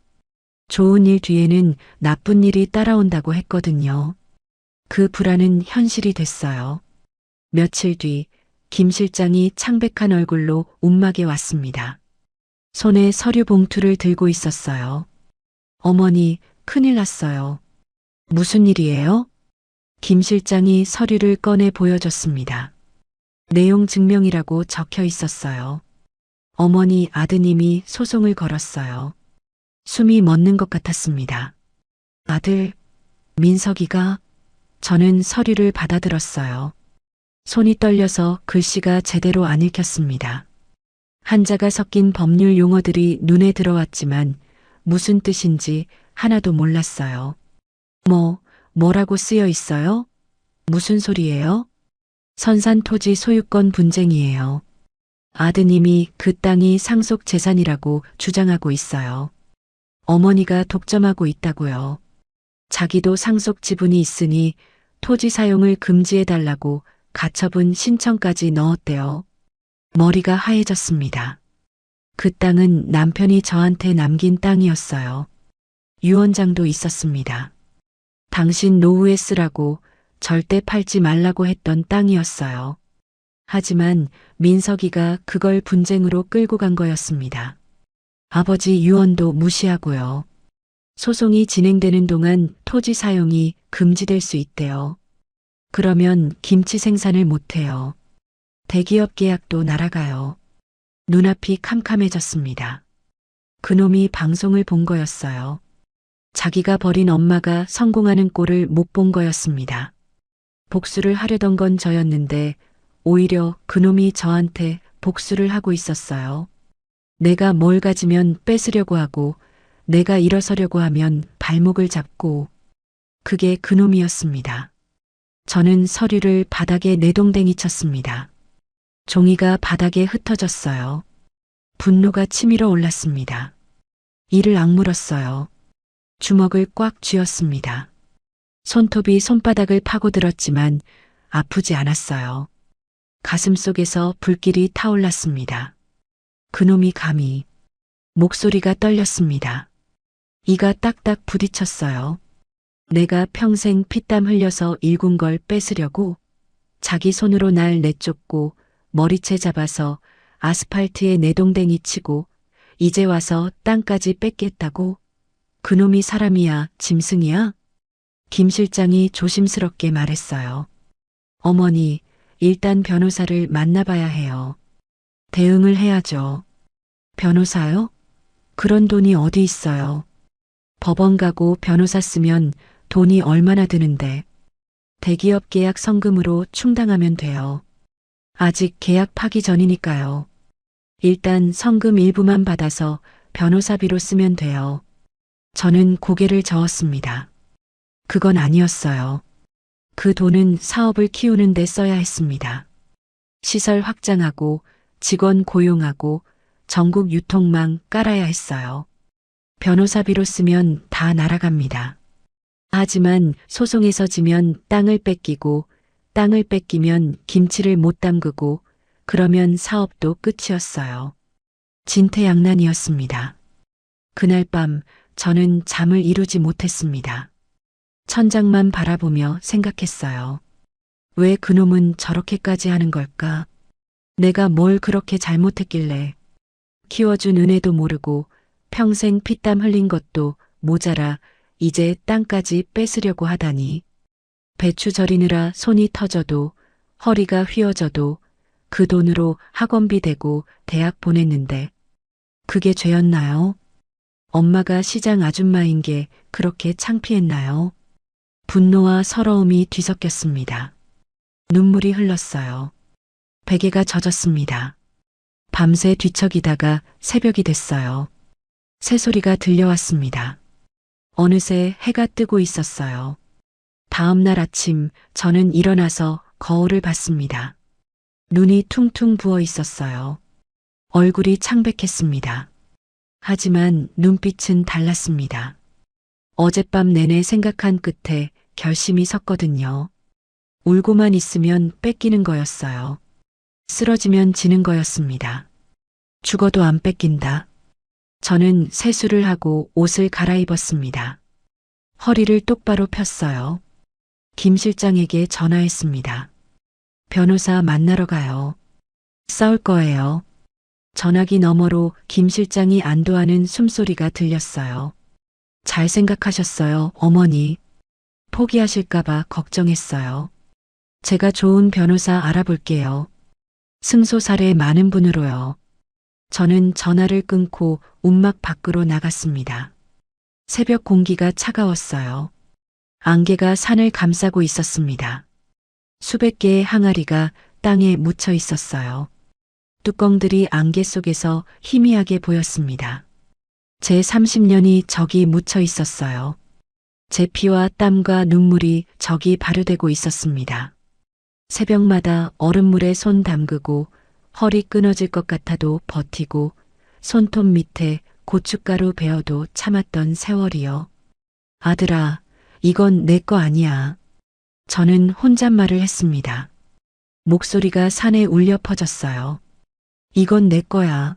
좋은 일 뒤에는 나쁜 일이 따라온다고 했거든요. 그 불안은 현실이 됐어요. 며칠 뒤 김 실장이 창백한 얼굴로 움막에 왔습니다. 손에 서류 봉투를 들고 있었어요. 어머니, 큰일 났어요. 무슨 일이에요? 김 실장이 서류를 꺼내 보여줬습니다. 내용 증명이라고 적혀 있었어요. 어머니 아드님이 소송을 걸었어요. 숨이 멎는 것 같았습니다. 아들, 민석이가? 저는 서류를 받아들었어요. 손이 떨려서 글씨가 제대로 안 읽혔습니다. 한자가 섞인 법률 용어들이 눈에 들어왔지만 무슨 뜻인지 하나도 몰랐어요. 뭐라고 쓰여 있어요? 무슨 소리예요? 선산 토지 소유권 분쟁이에요. 아드님이 그 땅이 상속 재산이라고 주장하고 있어요. 어머니가 독점하고 있다고요. 자기도 상속 지분이 있으니 토지 사용을 금지해달라고 가처분 신청까지 넣었대요. 머리가 하얘졌습니다. 그 땅은 남편이 저한테 남긴 땅이었어요. 유언장도 있었습니다. 당신 노후에 쓰라고 절대 팔지 말라고 했던 땅이었어요. 하지만 민석이가 그걸 분쟁으로 끌고 간 거였습니다. 아버지 유언도 무시하고요. 소송이 진행되는 동안 토지 사용이 금지될 수 있대요. 그러면 김치 생산을 못해요. 대기업 계약도 날아가요. 눈앞이 캄캄해졌습니다. 그놈이 방송을 본 거였어요. 자기가 버린 엄마가 성공하는 꼴을 못 본 거였습니다. 복수를 하려던 건 저였는데 오히려 그놈이 저한테 복수를 하고 있었어요. 내가 뭘 가지면 뺏으려고 하고 내가 일어서려고 하면 발목을 잡고 그게 그놈이었습니다. 저는 서류를 바닥에 내동댕이 쳤습니다. 종이가 바닥에 흩어졌어요. 분노가 치밀어 올랐습니다. 이를 악물었어요. 주먹을 꽉 쥐었습니다. 손톱이 손바닥을 파고들었지만 아프지 않았어요. 가슴 속에서 불길이 타올랐습니다. 그놈이 감히. 목소리가 떨렸습니다. 이가 딱딱 부딪혔어요. 내가 평생 피땀 흘려서 일군 걸 뺏으려고 자기 손으로 날 내쫓고 머리채 잡아서 아스팔트에 내동댕이 치고 이제 와서 땅까지 뺏겠다고? 그놈이 사람이야, 짐승이야? 김 실장이 조심스럽게 말했어요. 어머니, 일단 변호사를 만나봐야 해요. 대응을 해야죠. 변호사요? 그런 돈이 어디 있어요? 법원 가고 변호사 쓰면 돈이 얼마나 드는데. 대기업 계약 성금으로 충당하면 돼요. 아직 계약 파기 전이니까요. 일단 성금 일부만 받아서 변호사비로 쓰면 돼요. 저는 고개를 저었습니다. 그건 아니었어요. 그 돈은 사업을 키우는 데 써야 했습니다. 시설 확장하고 직원 고용하고 전국 유통망 깔아야 했어요. 변호사비로 쓰면 다 날아갑니다. 하지만 소송에서 지면 땅을 뺏기고 땅을 뺏기면 김치를 못 담그고 그러면 사업도 끝이었어요. 진퇴양난이었습니다. 그날 밤 저는 잠을 이루지 못했습니다. 천장만 바라보며 생각했어요. 왜 그놈은 저렇게까지 하는 걸까? 내가 뭘 그렇게 잘못했길래. 키워준 은혜도 모르고 평생 피땀 흘린 것도 모자라 이제 땅까지 뺏으려고 하다니. 배추 절이느라 손이 터져도 허리가 휘어져도 그 돈으로 학원비 대고 대학 보냈는데 그게 죄였나요? 엄마가 시장 아줌마인 게 그렇게 창피했나요? 분노와 서러움이 뒤섞였습니다. 눈물이 흘렀어요. 베개가 젖었습니다. 밤새 뒤척이다가 새벽이 됐어요. 새소리가 들려왔습니다. 어느새 해가 뜨고 있었어요. 다음 날 아침 저는 일어나서 거울을 봤습니다. 눈이 퉁퉁 부어 있었어요. 얼굴이 창백했습니다. 하지만 눈빛은 달랐습니다. 어젯밤 내내 생각한 끝에 결심이 섰거든요. 울고만 있으면 뺏기는 거였어요. 쓰러지면 지는 거였습니다. 죽어도 안 뺏긴다. 저는 세수를 하고 옷을 갈아입었습니다. 허리를 똑바로 폈어요. 김 실장에게 전화했습니다. 변호사 만나러 가요. 싸울 거예요. 전화기 너머로 김 실장이 안도하는 숨소리가 들렸어요. 잘 생각하셨어요, 어머니. 포기하실까봐 걱정했어요. 제가 좋은 변호사 알아볼게요. 승소 사례 많은 분으로요. 저는 전화를 끊고 움막 밖으로 나갔습니다. 새벽 공기가 차가웠어요. 안개가 산을 감싸고 있었습니다. 수백 개의 항아리가 땅에 묻혀 있었어요. 뚜껑들이 안개 속에서 희미하게 보였습니다. 제 30년이 저기 묻혀 있었어요. 제 피와 땀과 눈물이 저기 발효되고 있었습니다. 새벽마다 얼음물에 손 담그고 허리 끊어질 것 같아도 버티고 손톱 밑에 고춧가루 베어도 참았던 세월이요. 아들아, 이건 내 거 아니야. 저는 혼잣말을 했습니다. 목소리가 산에 울려 퍼졌어요. 이건 내 거야.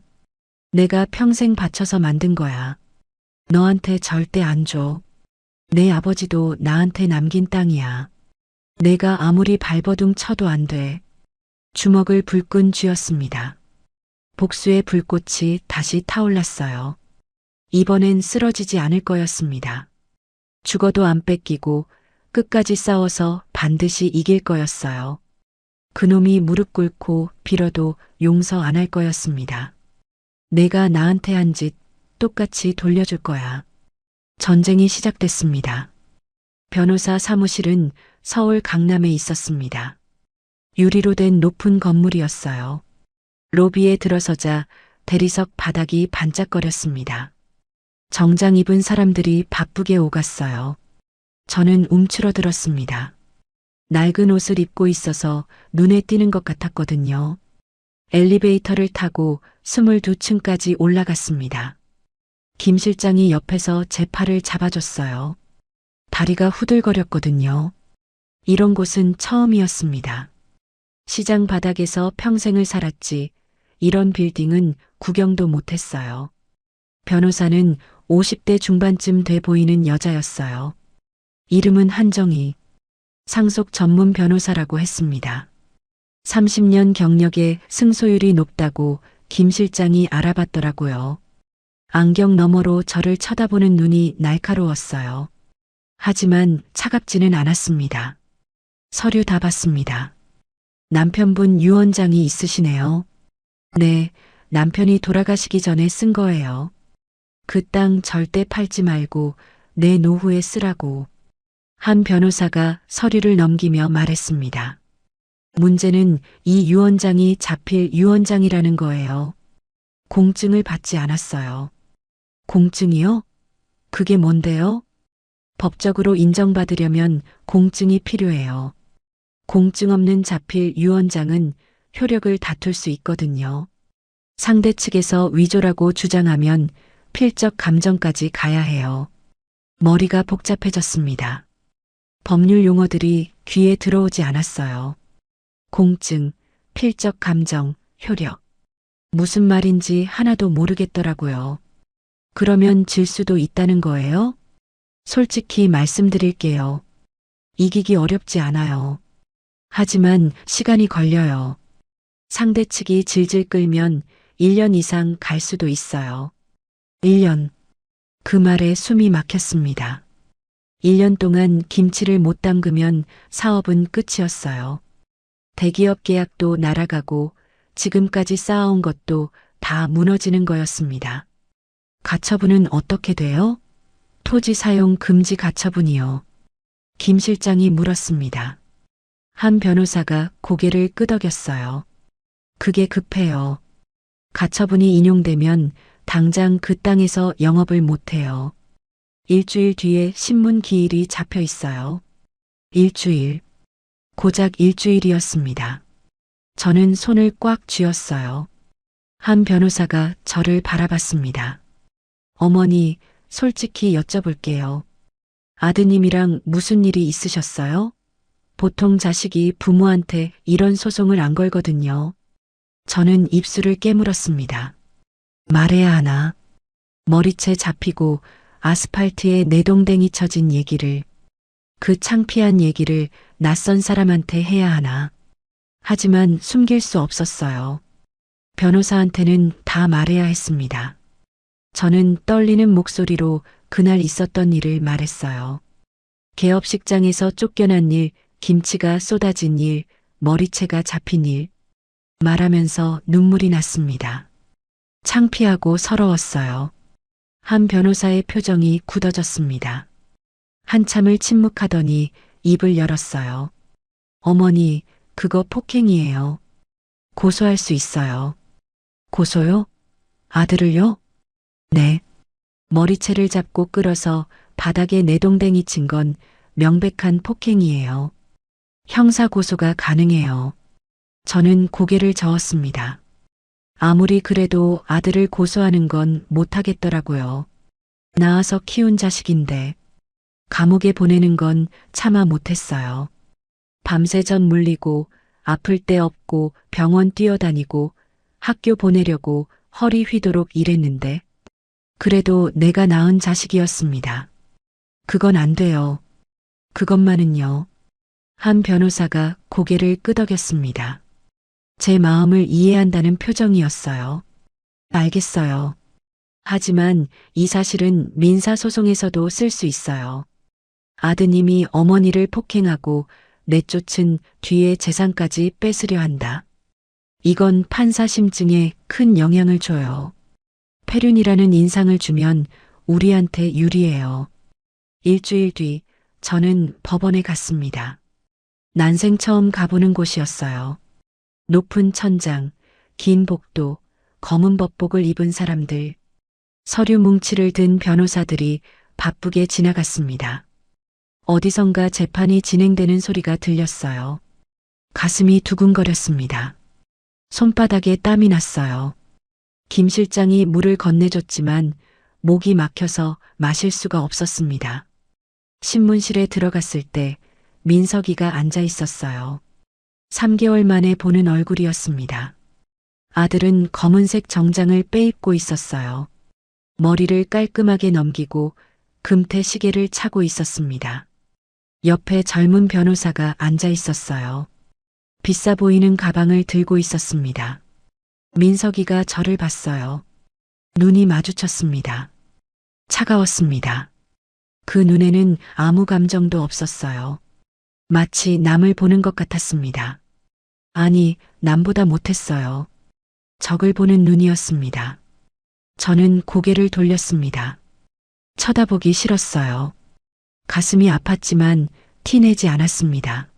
내가 평생 바쳐서 만든 거야. 너한테 절대 안 줘. 내 아버지도 나한테 남긴 땅이야. 내가 아무리 발버둥 쳐도 안 돼. 주먹을 불끈 쥐었습니다. 복수의 불꽃이 다시 타올랐어요. 이번엔 쓰러지지 않을 거였습니다. 죽어도 안 뺏기고 끝까지 싸워서 반드시 이길 거였어요. 그놈이 무릎 꿇고 빌어도 용서 안 할 거였습니다. 내가 나한테 한 짓 똑같이 돌려줄 거야. 전쟁이 시작됐습니다. 변호사 사무실은 서울 강남에 있었습니다. 유리로 된 높은 건물이었어요. 로비에 들어서자 대리석 바닥이 반짝거렸습니다. 정장 입은 사람들이 바쁘게 오갔어요. 저는 움츠러들었습니다. 낡은 옷을 입고 있어서 눈에 띄는 것 같았거든요. 엘리베이터를 타고 22층까지 올라갔습니다. 김 실장이 옆에서 제 팔을 잡아줬어요. 다리가 후들거렸거든요. 이런 곳은 처음이었습니다. 시장 바닥에서 평생을 살았지 이런 빌딩은 구경도 못했어요. 변호사는 50대 중반쯤 돼 보이는 여자였어요. 이름은 한정희. 상속 전문 변호사라고 했습니다. 30년 경력에 승소율이 높다고 김 실장이 알아봤더라고요. 안경 너머로 저를 쳐다보는 눈이 날카로웠어요. 하지만 차갑지는 않았습니다. 서류 다 봤습니다. 남편분 유언장이 있으시네요. 네, 남편이 돌아가시기 전에 쓴 거예요. 그 땅 절대 팔지 말고 내 노후에 쓰라고. 한 변호사가 서류를 넘기며 말했습니다. 문제는 이 유언장이 잡힐 유언장이라는 거예요. 공증을 받지 않았어요. 공증이요? 그게 뭔데요? 법적으로 인정받으려면 공증이 필요해요. 공증 없는 잡힐 유언장은 효력을 다툴 수 있거든요. 상대 측에서 위조라고 주장하면 필적 감정까지 가야 해요. 머리가 복잡해졌습니다. 법률 용어들이 귀에 들어오지 않았어요. 공증, 필적 감정, 효력. 무슨 말인지 하나도 모르겠더라고요. 그러면 질 수도 있다는 거예요? 솔직히 말씀드릴게요. 이기기 어렵지 않아요. 하지만 시간이 걸려요. 상대 측이 질질 끌면 1년 이상 갈 수도 있어요. 1년. 그 말에 숨이 막혔습니다. 1년 동안 김치를 못 담그면 사업은 끝이었어요. 대기업 계약도 날아가고 지금까지 쌓아온 것도 다 무너지는 거였습니다. 가처분은 어떻게 돼요? 토지 사용 금지 가처분이요. 김 실장이 물었습니다. 한 변호사가 고개를 끄덕였어요. 그게 급해요. 가처분이 인용되면 당장 그 땅에서 영업을 못해요. 일주일 뒤에 신문 기일이 잡혀 있어요. 일주일. 고작 일주일이었습니다. 저는 손을 꽉 쥐었어요. 한 변호사가 저를 바라봤습니다. 어머니, 솔직히 여쭤볼게요. 아드님이랑 무슨 일이 있으셨어요? 보통 자식이 부모한테 이런 소송을 안 걸거든요. 저는 입술을 깨물었습니다. 말해야 하나? 머리채 잡히고 아스팔트에 내동댕이 쳐진 얘기를, 그 창피한 얘기를 낯선 사람한테 해야 하나? 하지만 숨길 수 없었어요. 변호사한테는 다 말해야 했습니다. 저는 떨리는 목소리로 그날 있었던 일을 말했어요. 개업식장에서 쫓겨난 일, 김치가 쏟아진 일, 머리채가 잡힌 일. 말하면서 눈물이 났습니다. 창피하고 서러웠어요. 한 변호사의 표정이 굳어졌습니다. 한참을 침묵하더니 입을 열었어요. 어머니, 그거 폭행이에요. 고소할 수 있어요. 고소요? 아들을요? 네. 머리채를 잡고 끌어서 바닥에 내동댕이 친 건 명백한 폭행이에요. 형사 고소가 가능해요. 저는 고개를 저었습니다. 아무리 그래도 아들을 고소하는 건 못하겠더라고요. 낳아서 키운 자식인데 감옥에 보내는 건 차마 못했어요. 밤새 젖 물리고 아플 때 업고 병원 뛰어다니고 학교 보내려고 허리 휘도록 일했는데 그래도 내가 낳은 자식이었습니다. 그건 안 돼요. 그것만은요. 한 변호사가 고개를 끄덕였습니다. 제 마음을 이해한다는 표정이었어요. 알겠어요. 하지만 이 사실은 민사소송에서도 쓸 수 있어요. 아드님이 어머니를 폭행하고 내쫓은 뒤에 재산까지 뺏으려 한다. 이건 판사 심증에 큰 영향을 줘요. 폐륜이라는 인상을 주면 우리한테 유리해요. 일주일 뒤 저는 법원에 갔습니다. 난생 처음 가보는 곳이었어요. 높은 천장, 긴 복도, 검은 법복을 입은 사람들, 서류 뭉치를 든 변호사들이 바쁘게 지나갔습니다. 어디선가 재판이 진행되는 소리가 들렸어요. 가슴이 두근거렸습니다. 손바닥에 땀이 났어요. 김 실장이 물을 건네줬지만 목이 막혀서 마실 수가 없었습니다. 신문실에 들어갔을 때 민석이가 앉아 있었어요. 3개월 만에 보는 얼굴이었습니다. 아들은 검은색 정장을 빼입고 있었어요. 머리를 깔끔하게 넘기고 금태 시계를 차고 있었습니다. 옆에 젊은 변호사가 앉아 있었어요. 비싸 보이는 가방을 들고 있었습니다. 민석이가 저를 봤어요. 눈이 마주쳤습니다. 차가웠습니다. 그 눈에는 아무 감정도 없었어요. 마치 남을 보는 것 같았습니다. 아니, 남보다 못했어요. 적을 보는 눈이었습니다. 저는 고개를 돌렸습니다. 쳐다보기 싫었어요. 가슴이 아팠지만 티내지 않았습니다.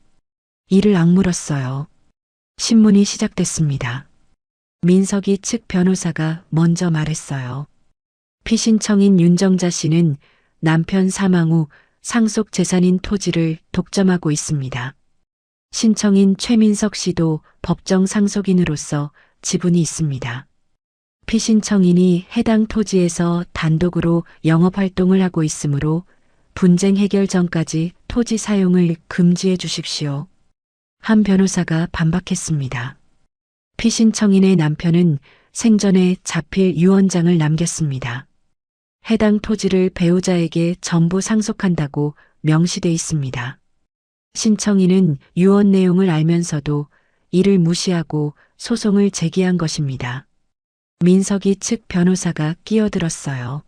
이를 악물었어요. 신문이 시작됐습니다. 민석이 측 변호사가 먼저 말했어요. 피신청인 윤정자 씨는 남편 사망 후 상속 재산인 토지를 독점하고 있습니다. 신청인 최민석 씨도 법정 상속인으로서 지분이 있습니다. 피신청인이 해당 토지에서 단독으로 영업활동을 하고 있으므로 분쟁 해결 전까지 토지 사용을 금지해 주십시오. 한 변호사가 반박했습니다. 피신청인의 남편은 생전에 자필 유언장을 남겼습니다. 해당 토지를 배우자에게 전부 상속한다고 명시돼 있습니다. 신청인은 유언 내용을 알면서도 이를 무시하고 소송을 제기한 것입니다. 민석이 측 변호사가 끼어들었어요.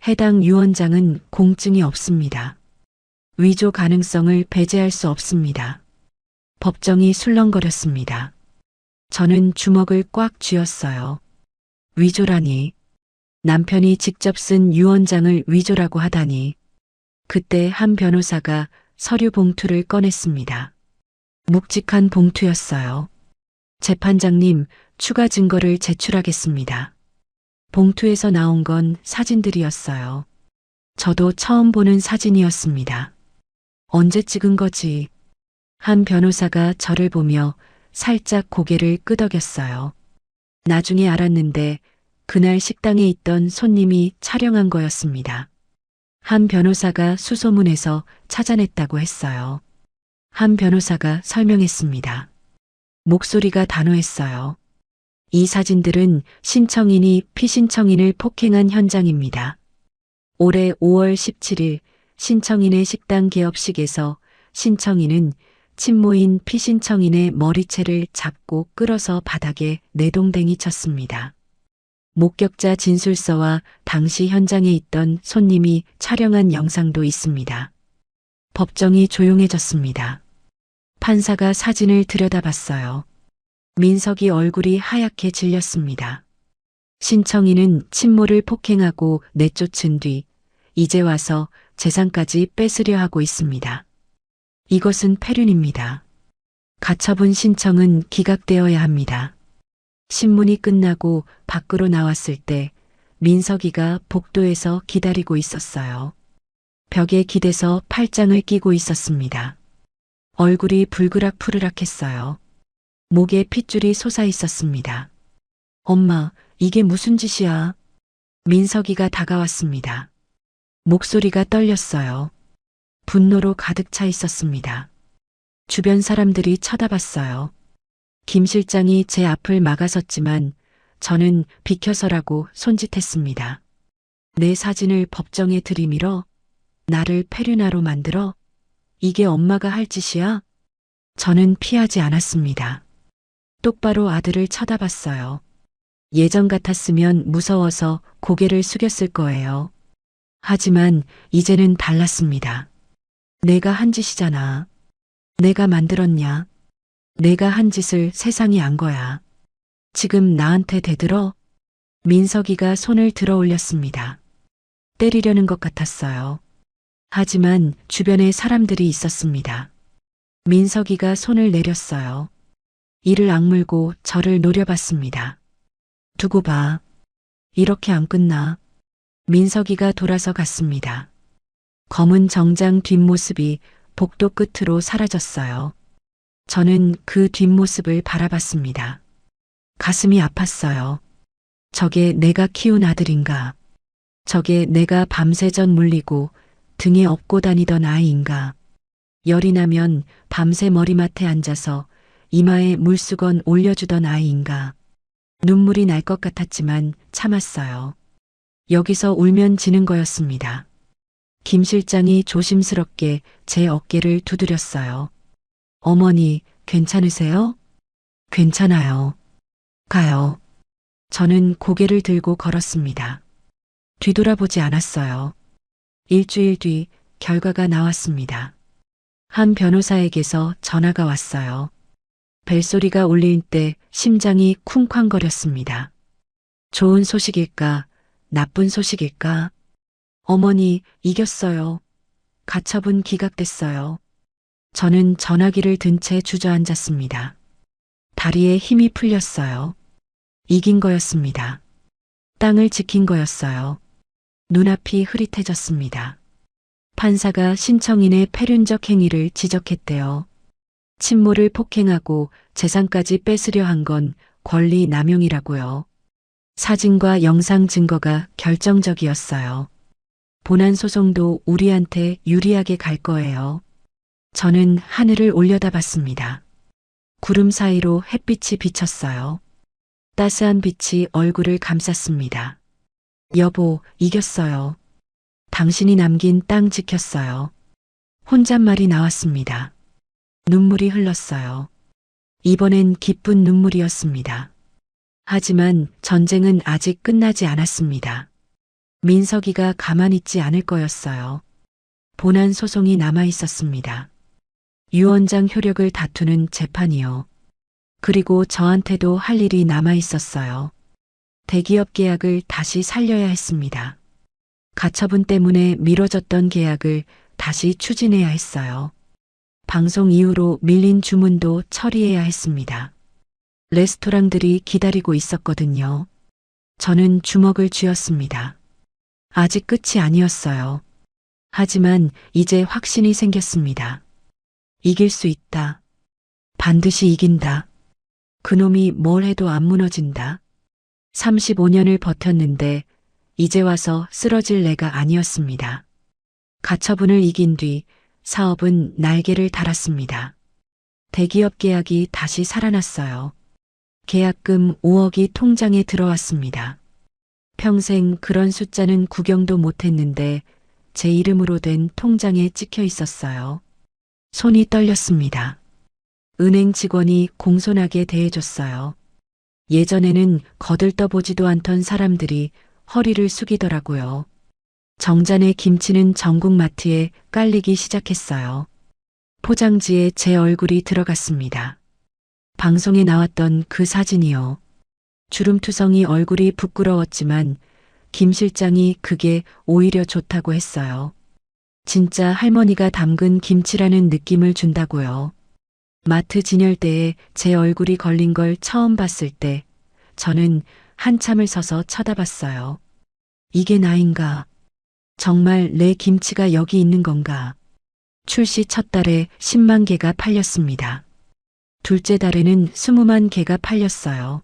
해당 유언장은 공증이 없습니다. 위조 가능성을 배제할 수 없습니다. 법정이 술렁거렸습니다. 저는 주먹을 꽉 쥐었어요. 위조라니. 남편이 직접 쓴 유언장을 위조라고 하다니. 그때 한 변호사가 서류 봉투를 꺼냈습니다. 묵직한 봉투였어요. 재판장님, 추가 증거를 제출하겠습니다. 봉투에서 나온 건 사진들이었어요. 저도 처음 보는 사진이었습니다. 언제 찍은 거지? 한 변호사가 저를 보며 살짝 고개를 끄덕였어요. 나중에 알았는데 그날 식당에 있던 손님이 촬영한 거였습니다. 한 변호사가 수소문에서 찾아냈다고 했어요. 한 변호사가 설명했습니다. 목소리가 단호했어요. 이 사진들은 신청인이 피신청인을 폭행한 현장입니다. 올해 5월 17일 신청인의 식당 개업식에서 신청인은 친모인 피신청인의 머리채를 잡고 끌어서 바닥에 내동댕이 쳤습니다. 목격자 진술서와 당시 현장에 있던 손님이 촬영한 영상도 있습니다. 법정이 조용해졌습니다. 판사가 사진을 들여다봤어요. 민석이 얼굴이 하얗게 질렸습니다. 신청인은 친모를 폭행하고 내쫓은 뒤 이제 와서 재산까지 뺏으려 하고 있습니다. 이것은 폐륜입니다. 가처분 신청은 기각되어야 합니다. 신문이 끝나고 밖으로 나왔을 때 민석이가 복도에서 기다리고 있었어요. 벽에 기대서 팔짱을 끼고 있었습니다. 얼굴이 불그락푸르락했어요. 목에 핏줄이 솟아 있었습니다. 엄마, 이게 무슨 짓이야? 민석이가 다가왔습니다. 목소리가 떨렸어요. 분노로 가득 차 있었습니다. 주변 사람들이 쳐다봤어요. 김 실장이 제 앞을 막아섰지만 저는 비켜서라고 손짓했습니다. 내 사진을 법정에 들이밀어 나를 페류나로 만들어 이게 엄마가 할 짓이야? 저는 피하지 않았습니다. 똑바로 아들을 쳐다봤어요. 예전 같았으면 무서워서 고개를 숙였을 거예요. 하지만 이제는 달랐습니다. 내가 한 짓이잖아. 내가 만들었냐? 내가 한 짓을 세상이 안 거야. 지금 나한테 대들어? 민석이가 손을 들어 올렸습니다. 때리려는 것 같았어요. 하지만 주변에 사람들이 있었습니다. 민석이가 손을 내렸어요. 이를 악물고 저를 노려봤습니다. 두고 봐. 이렇게 안 끝나. 민석이가 돌아서 갔습니다. 검은 정장 뒷모습이 복도 끝으로 사라졌어요. 저는 그 뒷모습을 바라봤습니다. 가슴이 아팠어요. 저게 내가 키운 아들인가? 저게 내가 밤새전 물리고 등에 업고 다니던 아이인가? 열이 나면 밤새 머리맡에 앉아서 이마에 물수건 올려주던 아이인가? 눈물이 날 것 같았지만 참았어요. 여기서 울면 지는 거였습니다. 김 실장이 조심스럽게 제 어깨를 두드렸어요. 어머니, 괜찮으세요? 괜찮아요. 가요. 저는 고개를 들고 걸었습니다. 뒤돌아보지 않았어요. 일주일 뒤 결과가 나왔습니다. 한 변호사에게서 전화가 왔어요. 벨소리가 울릴 때 심장이 쿵쾅거렸습니다. 좋은 소식일까? 나쁜 소식일까? 어머니, 이겼어요. 가처분 기각됐어요. 저는 전화기를 든 채 주저앉았습니다. 다리에 힘이 풀렸어요. 이긴 거였습니다. 땅을 지킨 거였어요. 눈앞이 흐릿해졌습니다. 판사가 신청인의 패륜적 행위를 지적했대요. 친모를 폭행하고 재산까지 뺏으려 한 건 권리 남용이라고요. 사진과 영상 증거가 결정적이었어요. 본안 소송도 우리한테 유리하게 갈 거예요. 저는 하늘을 올려다봤습니다. 구름 사이로 햇빛이 비쳤어요. 따스한 빛이 얼굴을 감쌌습니다. 여보, 이겼어요. 당신이 남긴 땅 지켰어요. 혼잣말이 나왔습니다. 눈물이 흘렀어요. 이번엔 기쁜 눈물이었습니다. 하지만 전쟁은 아직 끝나지 않았습니다. 민석이가 가만히 있지 않을 거였어요. 본안 소송이 남아 있었습니다. 유언장 효력을 다투는 재판이요. 그리고 저한테도 할 일이 남아 있었어요. 대기업 계약을 다시 살려야 했습니다. 가처분 때문에 미뤄졌던 계약을 다시 추진해야 했어요. 방송 이후로 밀린 주문도 처리해야 했습니다. 레스토랑들이 기다리고 있었거든요. 저는 주먹을 쥐었습니다. 아직 끝이 아니었어요. 하지만 이제 확신이 생겼습니다. 이길 수 있다. 반드시 이긴다. 그놈이 뭘 해도 안 무너진다. 35년을 버텼는데 이제 와서 쓰러질 내가 아니었습니다. 가처분을 이긴 뒤 사업은 날개를 달았습니다. 대기업 계약이 다시 살아났어요. 계약금 5억이 통장에 들어왔습니다. 평생 그런 숫자는 구경도 못했는데 제 이름으로 된 통장에 찍혀 있었어요. 손이 떨렸습니다. 은행 직원이 공손하게 대해줬어요. 예전에는 거들떠보지도 않던 사람들이 허리를 숙이더라고요. 정잔의 김치는 전국마트에 깔리기 시작했어요. 포장지에 제 얼굴이 들어갔습니다. 방송에 나왔던 그 사진이요. 주름투성이 얼굴이 부끄러웠지만 김 실장이 그게 오히려 좋다고 했어요. 진짜 할머니가 담근 김치라는 느낌을 준다고요. 마트 진열대에 제 얼굴이 걸린 걸 처음 봤을 때 저는 한참을 서서 쳐다봤어요. 이게 나인가? 정말 내 김치가 여기 있는 건가? 출시 첫 달에 10만 개가 팔렸습니다. 둘째 달에는 20만 개가 팔렸어요.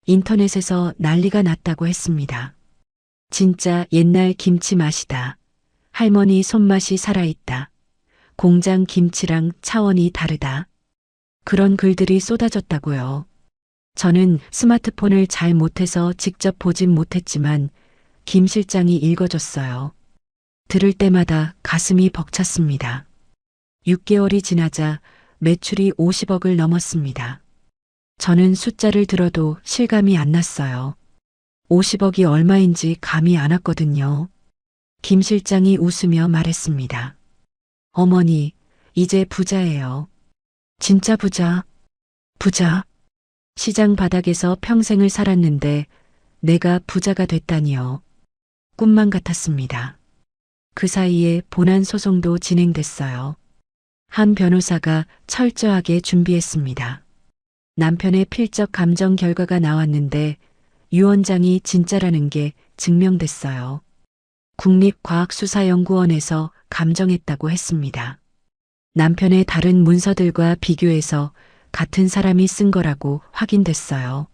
인터넷에서 난리가 났다고 했습니다. 진짜 옛날 김치 맛이다. 할머니 손맛이 살아있다. 공장 김치랑 차원이 다르다. 그런 글들이 쏟아졌다고요. 저는 스마트폰을 잘 못해서 직접 보진 못했지만 김 실장이 읽어줬어요. 들을 때마다 가슴이 벅찼습니다. 6개월이 지나자 매출이 50억을 넘었습니다. 저는 숫자를 들어도 실감이 안 났어요. 50억이 얼마인지 감이 안 왔거든요. 김 실장이 웃으며 말했습니다. 어머니, 이제 부자예요. 진짜 부자. 부자. 시장 바닥에서 평생을 살았는데 내가 부자가 됐다니요. 꿈만 같았습니다. 그 사이에 본안 소송도 진행됐어요. 한 변호사가 철저하게 준비했습니다. 남편의 필적 감정 결과가 나왔는데 유 원장이 진짜라는 게 증명됐어요. 국립과학수사연구원에서 감정했다고 했습니다. 남편의 다른 문서들과 비교해서 같은 사람이 쓴 거라고 확인됐어요.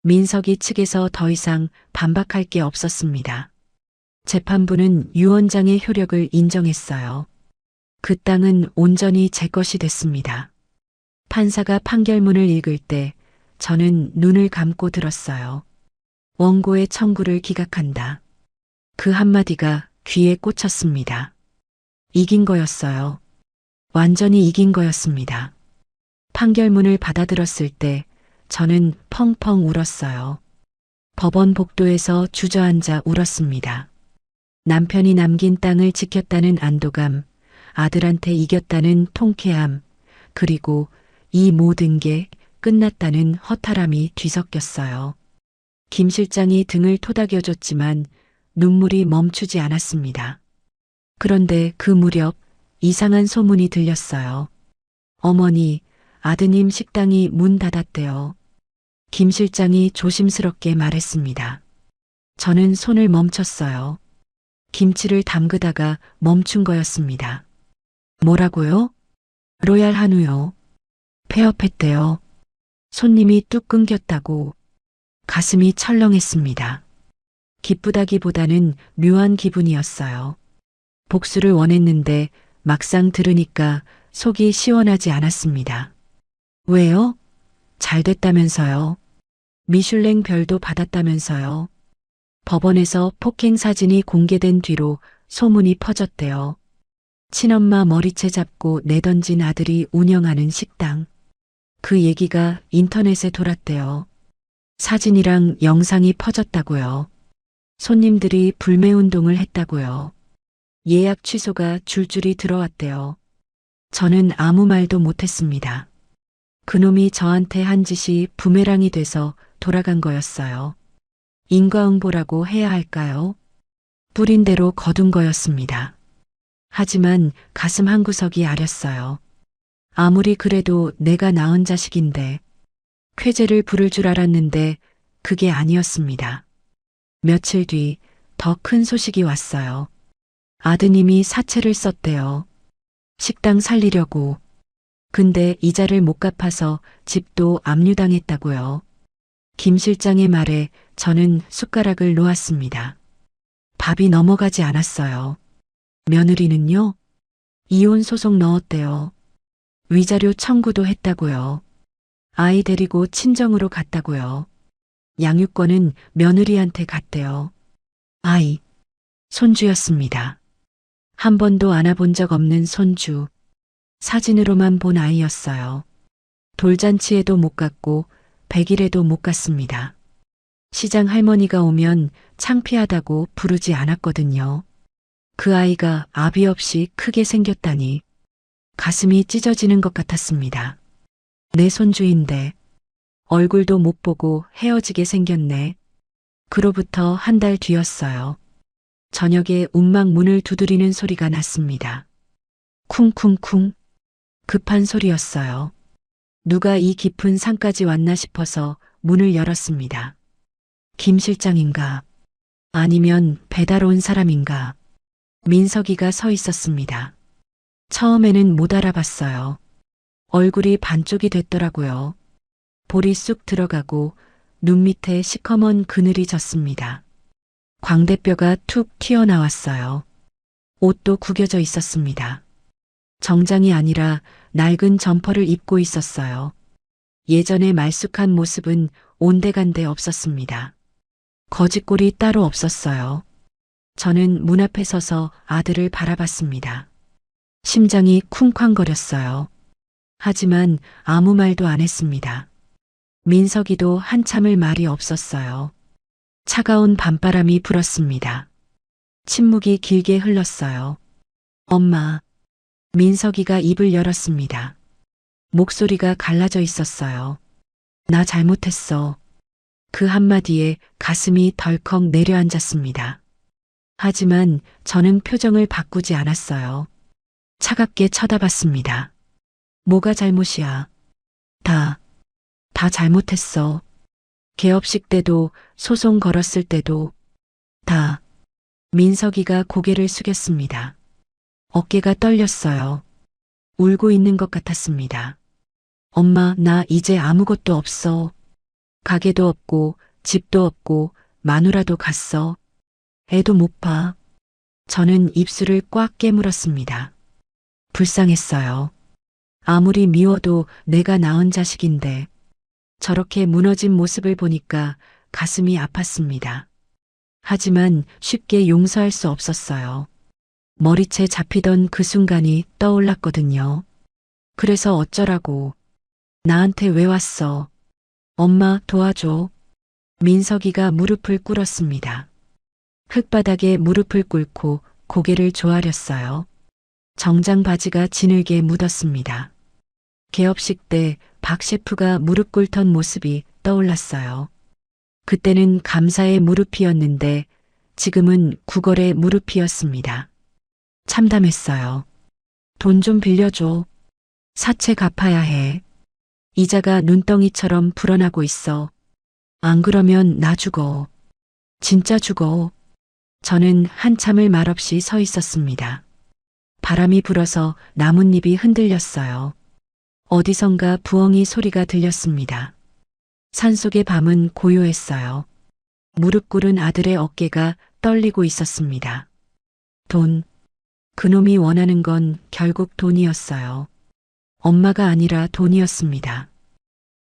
민석이 측에서 더 이상 반박할 게 없었습니다. 재판부는 유 원장의 효력을 인정했어요. 그 땅은 온전히 제 것이 됐습니다. 판사가 판결문을 읽을 때 저는 눈을 감고 들었어요. 원고의 청구를 기각한다. 그 한마디가 귀에 꽂혔습니다. 이긴 거였어요. 완전히 이긴 거였습니다. 판결문을 받아들었을 때 저는 펑펑 울었어요. 법원 복도에서 주저앉아 울었습니다. 남편이 남긴 땅을 지켰다는 안도감, 아들한테 이겼다는 통쾌함, 그리고 이 모든 게 끝났다는 허탈함이 뒤섞였어요. 김 실장이 등을 토닥여줬지만 눈물이 멈추지 않았습니다. 그런데 그 무렵 이상한 소문이 들렸어요. 어머니, 아드님 식당이 문 닫았대요. 김 실장이 조심스럽게 말했습니다. 저는 손을 멈췄어요. 김치를 담그다가 멈춘 거였습니다. 뭐라고요? 로얄 한우요. 폐업했대요. 손님이 뚝 끊겼다고. 가슴이 철렁했습니다. 기쁘다기보다는 묘한 기분이었어요. 복수를 원했는데 막상 들으니까 속이 시원하지 않았습니다. 왜요? 잘 됐다면서요. 미슐랭 별도 받았다면서요. 법원에서 폭행 사진이 공개된 뒤로 소문이 퍼졌대요. 친엄마 머리채 잡고 내던진 아들이 운영하는 식당. 그 얘기가 인터넷에 돌았대요. 사진이랑 영상이 퍼졌다고요. 손님들이 불매운동을 했다고요. 예약 취소가 줄줄이 들어왔대요. 저는 아무 말도 못했습니다. 그놈이 저한테 한 짓이 부메랑이 돼서 돌아간 거였어요. 인과응보라고 해야 할까요? 뿌린 대로 거둔 거였습니다. 하지만 가슴 한구석이 아렸어요. 아무리 그래도 내가 낳은 자식인데 쾌재를 부를 줄 알았는데 그게 아니었습니다. 며칠 뒤 더 큰 소식이 왔어요. 아드님이 사채를 썼대요. 식당 살리려고. 근데 이자를 못 갚아서 집도 압류당했다고요. 김 실장의 말에 저는 숟가락을 놓았습니다. 밥이 넘어가지 않았어요. 며느리는요? 이혼 소송 넣었대요. 위자료 청구도 했다고요. 아이 데리고 친정으로 갔다고요. 양육권은 며느리한테 갔대요. 아이, 손주였습니다. 한 번도 안아본 적 없는 손주. 사진으로만 본 아이였어요. 돌잔치에도 못 갔고 100일에도 못 갔습니다. 시장 할머니가 오면 창피하다고 부르지 않았거든요. 그 아이가 아비 없이 크게 생겼다니 가슴이 찢어지는 것 같았습니다. 내 손주인데 얼굴도 못 보고 헤어지게 생겼네. 그로부터 한 달 뒤였어요. 저녁에 움막 문을 두드리는 소리가 났습니다. 쿵쿵쿵. 급한 소리였어요. 누가 이 깊은 산까지 왔나 싶어서 문을 열었습니다. 김 실장인가? 아니면 배달 온 사람인가? 민석이가 서 있었습니다. 처음에는 못 알아봤어요. 얼굴이 반쪽이 됐더라고요. 볼이 쑥 들어가고 눈 밑에 시커먼 그늘이 졌습니다. 광대뼈가 툭 튀어나왔어요. 옷도 구겨져 있었습니다. 정장이 아니라 낡은 점퍼를 입고 있었어요. 예전의 말쑥한 모습은 온데간데 없었습니다. 거짓골이 따로 없었어요. 저는 문 앞에 서서 아들을 바라봤습니다. 심장이 쿵쾅거렸어요. 하지만 아무 말도 안 했습니다. 민석이도 한참을 말이 없었어요. 차가운 밤바람이 불었습니다. 침묵이 길게 흘렀어요. 엄마. 민석이가 입을 열었습니다. 목소리가 갈라져 있었어요. 나 잘못했어. 그 한마디에 가슴이 덜컥 내려앉았습니다. 하지만 저는 표정을 바꾸지 않았어요. 차갑게 쳐다봤습니다. 뭐가 잘못이야? 다 잘못했어. 개업식 때도 소송 걸었을 때도 다. 민석이가 고개를 숙였습니다. 어깨가 떨렸어요. 울고 있는 것 같았습니다. 엄마, 나 이제 아무것도 없어. 가게도 없고 집도 없고 마누라도 갔어. 애도 못 봐. 저는 입술을 꽉 깨물었습니다. 불쌍했어요. 아무리 미워도 내가 낳은 자식인데 저렇게 무너진 모습을 보니까 가슴이 아팠습니다. 하지만 쉽게 용서할 수 없었어요. 머리채 잡히던 그 순간이 떠올랐거든요. 그래서 어쩌라고. 나한테 왜 왔어? 엄마 도와줘. 민석이가 무릎을 꿇었습니다. 흙바닥에 무릎을 꿇고 고개를 조아렸어요. 정장 바지가 진흙에 묻었습니다. 개업식 때 박 셰프가 무릎 꿇던 모습이 떠올랐어요. 그때는 감사의 무릎이었는데 지금은 구걸의 무릎이었습니다. 참담했어요. 돈 좀 빌려줘. 사채 갚아야 해. 이자가 눈덩이처럼 불어나고 있어. 안 그러면 나 죽어. 진짜 죽어. 저는 한참을 말없이 서 있었습니다. 바람이 불어서 나뭇잎이 흔들렸어요. 어디선가 부엉이 소리가 들렸습니다. 산속의 밤은 고요했어요. 무릎 꿇은 아들의 어깨가 떨리고 있었습니다. 돈. 그놈이 원하는 건 결국 돈이었어요. 엄마가 아니라 돈이었습니다.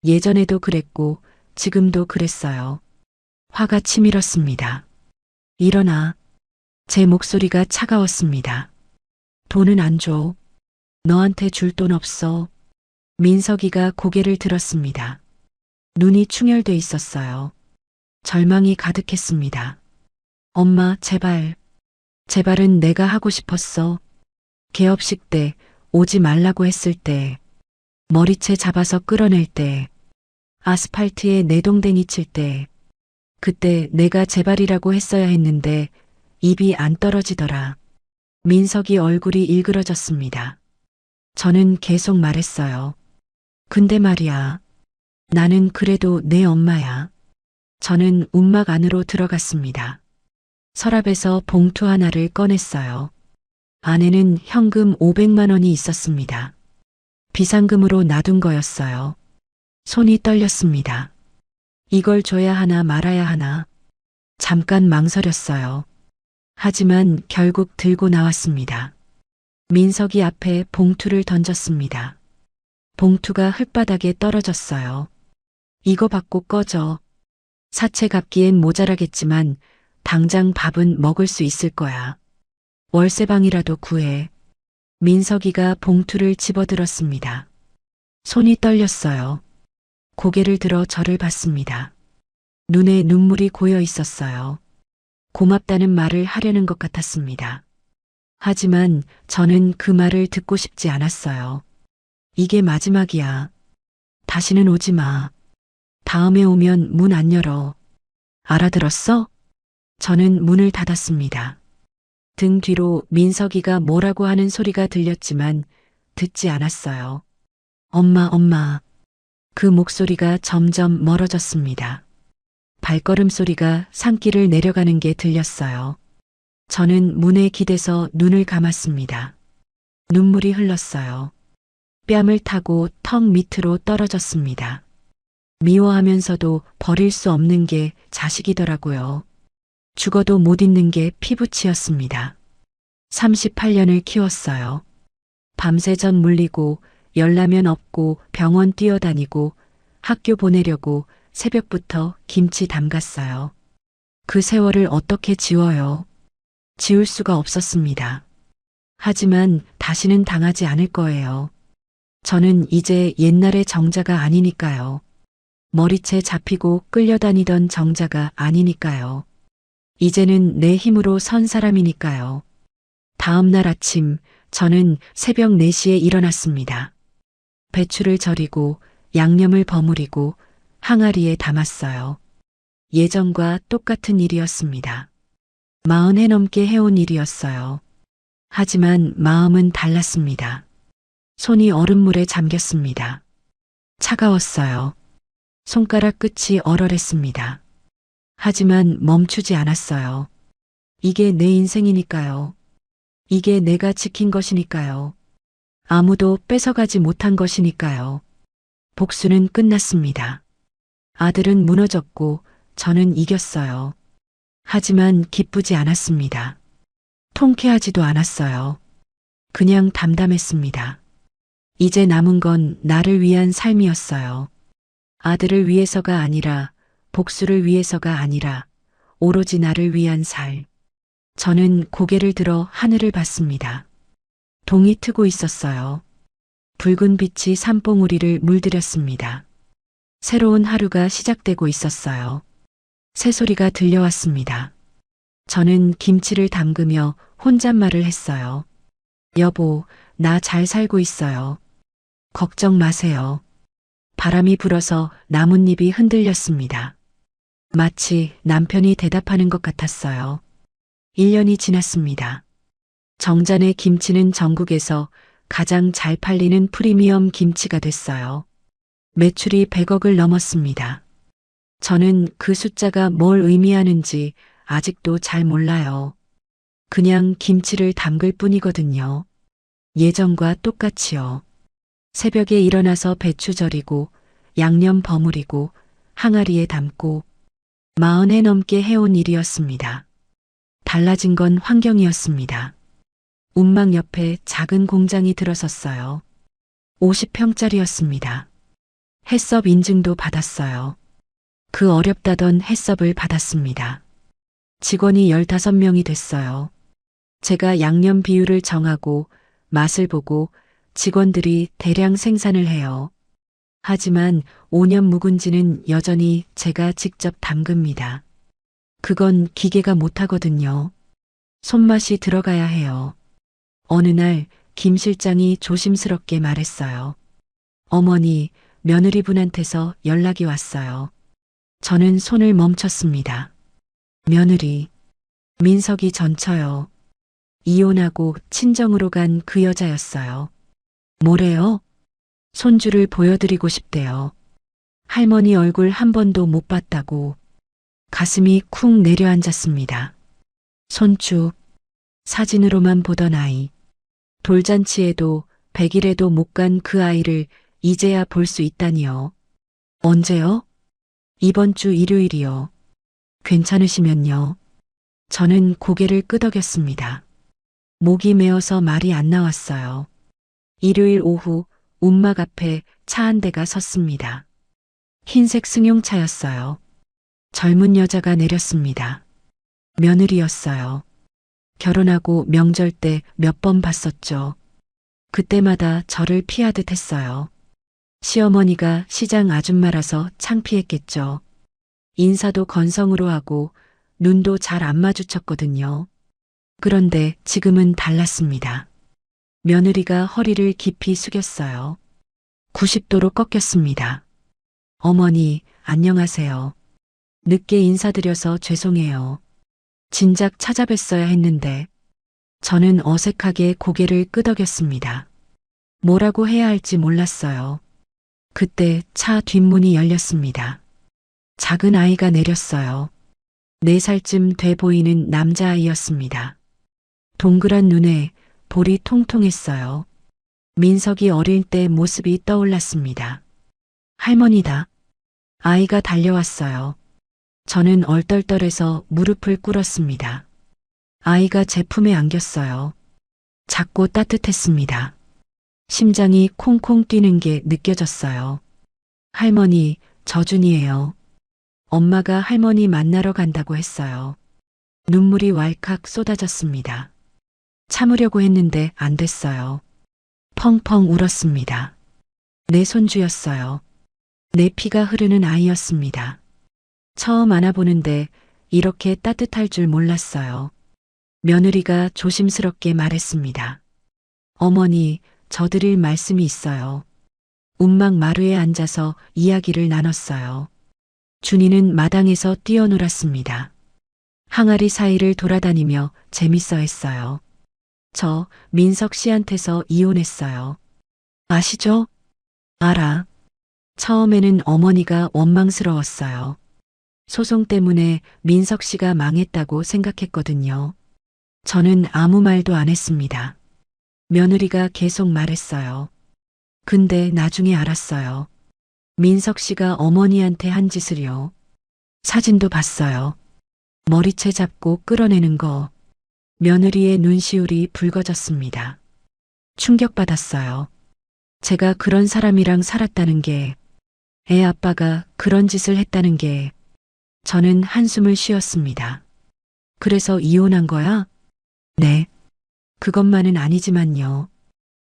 예전에도 그랬고 지금도 그랬어요. 화가 치밀었습니다. 일어나. 제 목소리가 차가웠습니다. 돈은 안 줘. 너한테 줄 돈 없어. 민석이가 고개를 들었습니다. 눈이 충혈돼 있었어요. 절망이 가득했습니다. 엄마, 제발. 제발은 내가 하고 싶었어. 개업식 때 오지 말라고 했을 때, 머리채 잡아서 끌어낼 때, 아스팔트에 내동댕이 칠 때, 그때 내가 제발이라고 했어야 했는데 입이 안 떨어지더라. 민석이 얼굴이 일그러졌습니다. 저는 계속 말했어요. 근데 말이야. 나는 그래도 내 엄마야. 저는 움막 안으로 들어갔습니다. 서랍에서 봉투 하나를 꺼냈어요. 안에는 현금 500만 원이 있었습니다. 비상금으로 놔둔 거였어요. 손이 떨렸습니다. 이걸 줘야 하나 말아야 하나. 잠깐 망설였어요. 하지만 결국 들고 나왔습니다. 민석이 앞에 봉투를 던졌습니다. 봉투가 흙바닥에 떨어졌어요. 이거 받고 꺼져. 사채 갚기엔 모자라겠지만 당장 밥은 먹을 수 있을 거야. 월세방이라도 구해. 민석이가 봉투를 집어들었습니다. 손이 떨렸어요. 고개를 들어 저를 봤습니다. 눈에 눈물이 고여 있었어요. 고맙다는 말을 하려는 것 같았습니다. 하지만 저는 그 말을 듣고 싶지 않았어요. 이게 마지막이야. 다시는 오지 마. 다음에 오면 문 안 열어. 알아들었어? 저는 문을 닫았습니다. 등 뒤로 민석이가 뭐라고 하는 소리가 들렸지만 듣지 않았어요. 엄마, 엄마. 그 목소리가 점점 멀어졌습니다. 발걸음 소리가 산길을 내려가는 게 들렸어요. 저는 문에 기대서 눈을 감았습니다. 눈물이 흘렀어요. 뺨을 타고 턱 밑으로 떨어졌습니다. 미워하면서도 버릴 수 없는 게 자식이더라고요. 죽어도 못 잊는 게 피부치였습니다. 38년을 키웠어요. 밤새 전 물리고 열라면 없고 병원 뛰어다니고 학교 보내려고 새벽부터 김치 담갔어요. 그 세월을 어떻게 지워요? 지울 수가 없었습니다. 하지만 다시는 당하지 않을 거예요. 저는 이제 옛날의 정자가 아니니까요. 머리채 잡히고 끌려다니던 정자가 아니니까요. 이제는 내 힘으로 선 사람이니까요. 다음 날 아침 저는 새벽 4시에 일어났습니다. 배추를 절이고 양념을 버무리고 항아리에 담았어요. 예전과 똑같은 일이었습니다. 40해 넘게 해온 일이었어요. 하지만 마음은 달랐습니다. 손이 얼음물에 잠겼습니다. 차가웠어요. 손가락 끝이 얼얼했습니다. 하지만 멈추지 않았어요. 이게 내 인생이니까요. 이게 내가 지킨 것이니까요. 아무도 뺏어가지 못한 것이니까요. 복수는 끝났습니다. 아들은 무너졌고 저는 이겼어요. 하지만 기쁘지 않았습니다. 통쾌하지도 않았어요. 그냥 담담했습니다. 이제 남은 건 나를 위한 삶이었어요. 아들을 위해서가 아니라, 복수를 위해서가 아니라, 오로지 나를 위한 살. 저는 고개를 들어 하늘을 봤습니다. 동이 트고 있었어요. 붉은 빛이 산봉우리를 물들였습니다. 새로운 하루가 시작되고 있었어요. 새소리가 들려왔습니다. 저는 김치를 담그며 혼잣말을 했어요. 여보, 나 잘 살고 있어요. 걱정 마세요. 바람이 불어서 나뭇잎이 흔들렸습니다. 마치 남편이 대답하는 것 같았어요. 1년이 지났습니다. 정잔의 김치는 전국에서 가장 잘 팔리는 프리미엄 김치가 됐어요. 매출이 100억을 넘었습니다. 저는 그 숫자가 뭘 의미하는지 아직도 잘 몰라요. 그냥 김치를 담글 뿐이거든요. 예전과 똑같이요. 새벽에 일어나서 배추 절이고 양념 버무리고 항아리에 담고 40해 넘게 해온 일이었습니다. 달라진 건 환경이었습니다. 운막 옆에 작은 공장이 들어섰어요. 50평짜리였습니다. 해썹 인증도 받았어요. 그 어렵다던 해썹을 받았습니다. 직원이 15명이 됐어요. 제가 양념 비율을 정하고 맛을 보고 직원들이 대량 생산을 해요. 하지만 5년 묵은지는 여전히 제가 직접 담급니다. 그건 기계가 못하거든요. 손맛이 들어가야 해요. 어느 날 김 실장이 조심스럽게 말했어요. 어머니, 며느리분한테서 연락이 왔어요. 저는 손을 멈췄습니다. 며느리, 민석이 전처요. 이혼하고 친정으로 간 그 여자였어요. 뭐래요? 손주를 보여드리고 싶대요. 할머니 얼굴 한 번도 못 봤다고. 가슴이 쿵 내려앉았습니다. 손주, 사진으로만 보던 아이. 돌잔치에도 100일에도 못 간 그 아이를 이제야 볼 수 있다니요. 언제요? 이번 주 일요일이요. 괜찮으시면요. 저는 고개를 끄덕였습니다. 목이 메어서 말이 안 나왔어요. 일요일 오후 운막 앞에 차 한 대가 섰습니다. 흰색 승용차였어요. 젊은 여자가 내렸습니다. 며느리였어요. 결혼하고 명절 때 몇 번 봤었죠. 그때마다 저를 피하듯 했어요. 시어머니가 시장 아줌마라서 창피했겠죠. 인사도 건성으로 하고 눈도 잘 안 마주쳤거든요. 그런데 지금은 달랐습니다. 며느리가 허리를 깊이 숙였어요. 90도로 꺾였습니다. 어머니, 안녕하세요. 늦게 인사드려서 죄송해요. 진작 찾아뵀어야 했는데. 저는 어색하게 고개를 끄덕였습니다. 뭐라고 해야 할지 몰랐어요. 그때 차 뒷문이 열렸습니다. 작은 아이가 내렸어요. 4살쯤 돼 보이는 남자아이였습니다. 동그란 눈에 볼이 통통했어요. 민석이 어릴 때 모습이 떠올랐습니다. 할머니다. 아이가 달려왔어요. 저는 얼떨떨해서 무릎을 꿇었습니다. 아이가 제 품에 안겼어요. 작고 따뜻했습니다. 심장이 콩콩 뛰는 게 느껴졌어요. 할머니, 저준이에요. 엄마가 할머니 만나러 간다고 했어요. 눈물이 왈칵 쏟아졌습니다. 참으려고 했는데 안 됐어요. 펑펑 울었습니다. 내 손주였어요. 내 피가 흐르는 아이였습니다. 처음 안아보는데 이렇게 따뜻할 줄 몰랐어요. 며느리가 조심스럽게 말했습니다. 어머니, 저 드릴 말씀이 있어요. 운막 마루에 앉아서 이야기를 나눴어요. 준이는 마당에서 뛰어놀았습니다. 항아리 사이를 돌아다니며 재밌어 했어요. 저 민석 씨한테서 이혼했어요. 아시죠? 알아. 처음에는 어머니가 원망스러웠어요. 소송 때문에 민석 씨가 망했다고 생각했거든요. 저는 아무 말도 안 했습니다. 며느리가 계속 말했어요. 근데 나중에 알았어요. 민석 씨가 어머니한테 한 짓을요. 사진도 봤어요. 머리채 잡고 끌어내는 거. 며느리의 눈시울이 붉어졌습니다. 충격받았어요. 제가 그런 사람이랑 살았다는 게, 애 아빠가 그런 짓을 했다는 게, 저는 한숨을 쉬었습니다. 그래서 이혼한 거야? 네. 그것만은 아니지만요.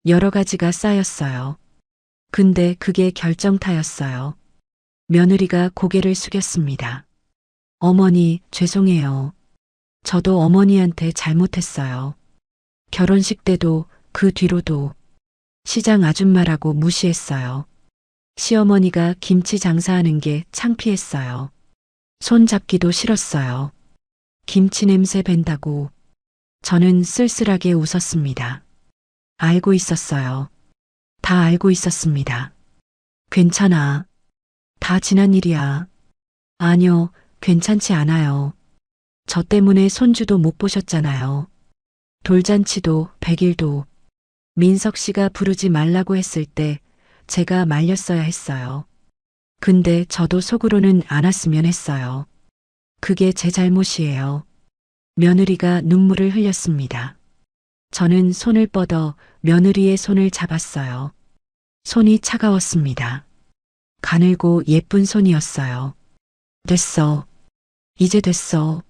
여러 가지가 쌓였어요. 근데 그게 결정타였어요. 며느리가 고개를 숙였습니다. 어머니, 죄송해요. 저도 어머니한테 잘못했어요. 결혼식 때도 그 뒤로도 시장 아줌마라고 무시했어요. 시어머니가 김치 장사하는 게 창피했어요. 손 잡기도 싫었어요. 김치 냄새 밴다고. 저는 쓸쓸하게 웃었습니다. 알고 있었어요. 다 알고 있었습니다. 괜찮아. 다 지난 일이야. 아니요, 괜찮지 않아요. 저 때문에 손주도 못 보셨잖아요. 돌잔치도 100일도 민석 씨가 부르지 말라고 했을 때 제가 말렸어야 했어요. 근데 저도 속으로는 안 왔으면 했어요. 그게 제 잘못이에요. 며느리가 눈물을 흘렸습니다. 저는 손을 뻗어 며느리의 손을 잡았어요. 손이 차가웠습니다. 가늘고 예쁜 손이었어요. 됐어. 이제 됐어.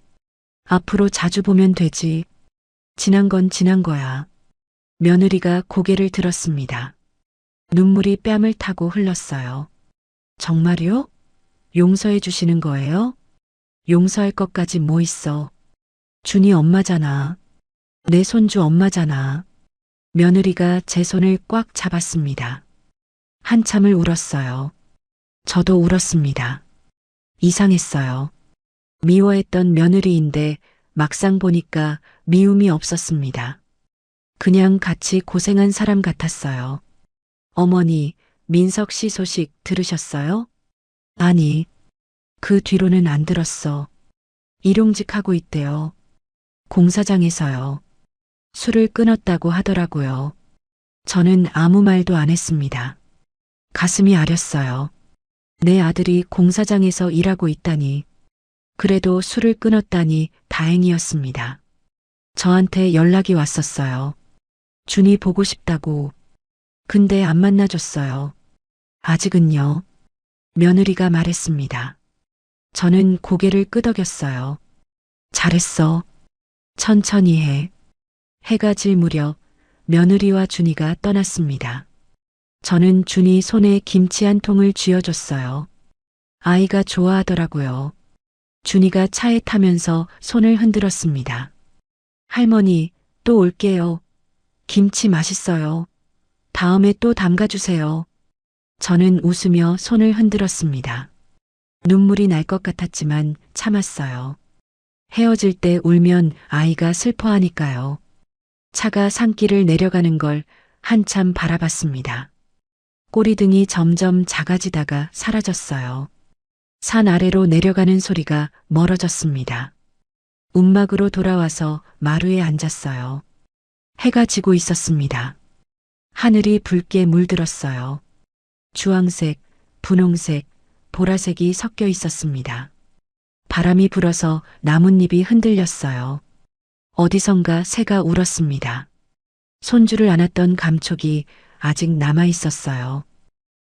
앞으로 자주 보면 되지. 지난 건 지난 거야. 며느리가 고개를 들었습니다. 눈물이 뺨을 타고 흘렀어요. 정말요? 용서해 주시는 거예요? 용서할 것까지 뭐 있어. 준이 엄마잖아. 내 손주 엄마잖아. 며느리가 제 손을 꽉 잡았습니다. 한참을 울었어요. 저도 울었습니다. 이상했어요. 미워했던 며느리인데 막상 보니까 미움이 없었습니다. 그냥 같이 고생한 사람 같았어요. 어머니, 민석 씨 소식 들으셨어요? 아니, 그 뒤로는 안 들었어. 일용직 하고 있대요. 공사장에서요. 술을 끊었다고 하더라고요. 저는 아무 말도 안 했습니다. 가슴이 아렸어요. 내 아들이 공사장에서 일하고 있다니. 그래도 술을 끊었다니 다행이었습니다. 저한테 연락이 왔었어요. 준이 보고 싶다고. 근데 안 만나줬어요. 아직은요. 며느리가 말했습니다. 저는 고개를 끄덕였어요. 잘했어. 천천히 해. 해가 질 무렵 며느리와 준이가 떠났습니다. 저는 준이 손에 김치 한 통을 쥐어줬어요. 아이가 좋아하더라고요. 준이가 차에 타면서 손을 흔들었습니다. 할머니, 또 올게요. 김치 맛있어요. 다음에 또 담가주세요. 저는 웃으며 손을 흔들었습니다. 눈물이 날 것 같았지만 참았어요. 헤어질 때 울면 아이가 슬퍼하니까요. 차가 산길을 내려가는 걸 한참 바라봤습니다. 꼬리등이 점점 작아지다가 사라졌어요. 산 아래로 내려가는 소리가 멀어졌습니다. 움막으로 돌아와서 마루에 앉았어요. 해가 지고 있었습니다. 하늘이 붉게 물들었어요. 주황색, 분홍색, 보라색이 섞여 있었습니다. 바람이 불어서 나뭇잎이 흔들렸어요. 어디선가 새가 울었습니다. 손주를 안았던 감촉이 아직 남아 있었어요.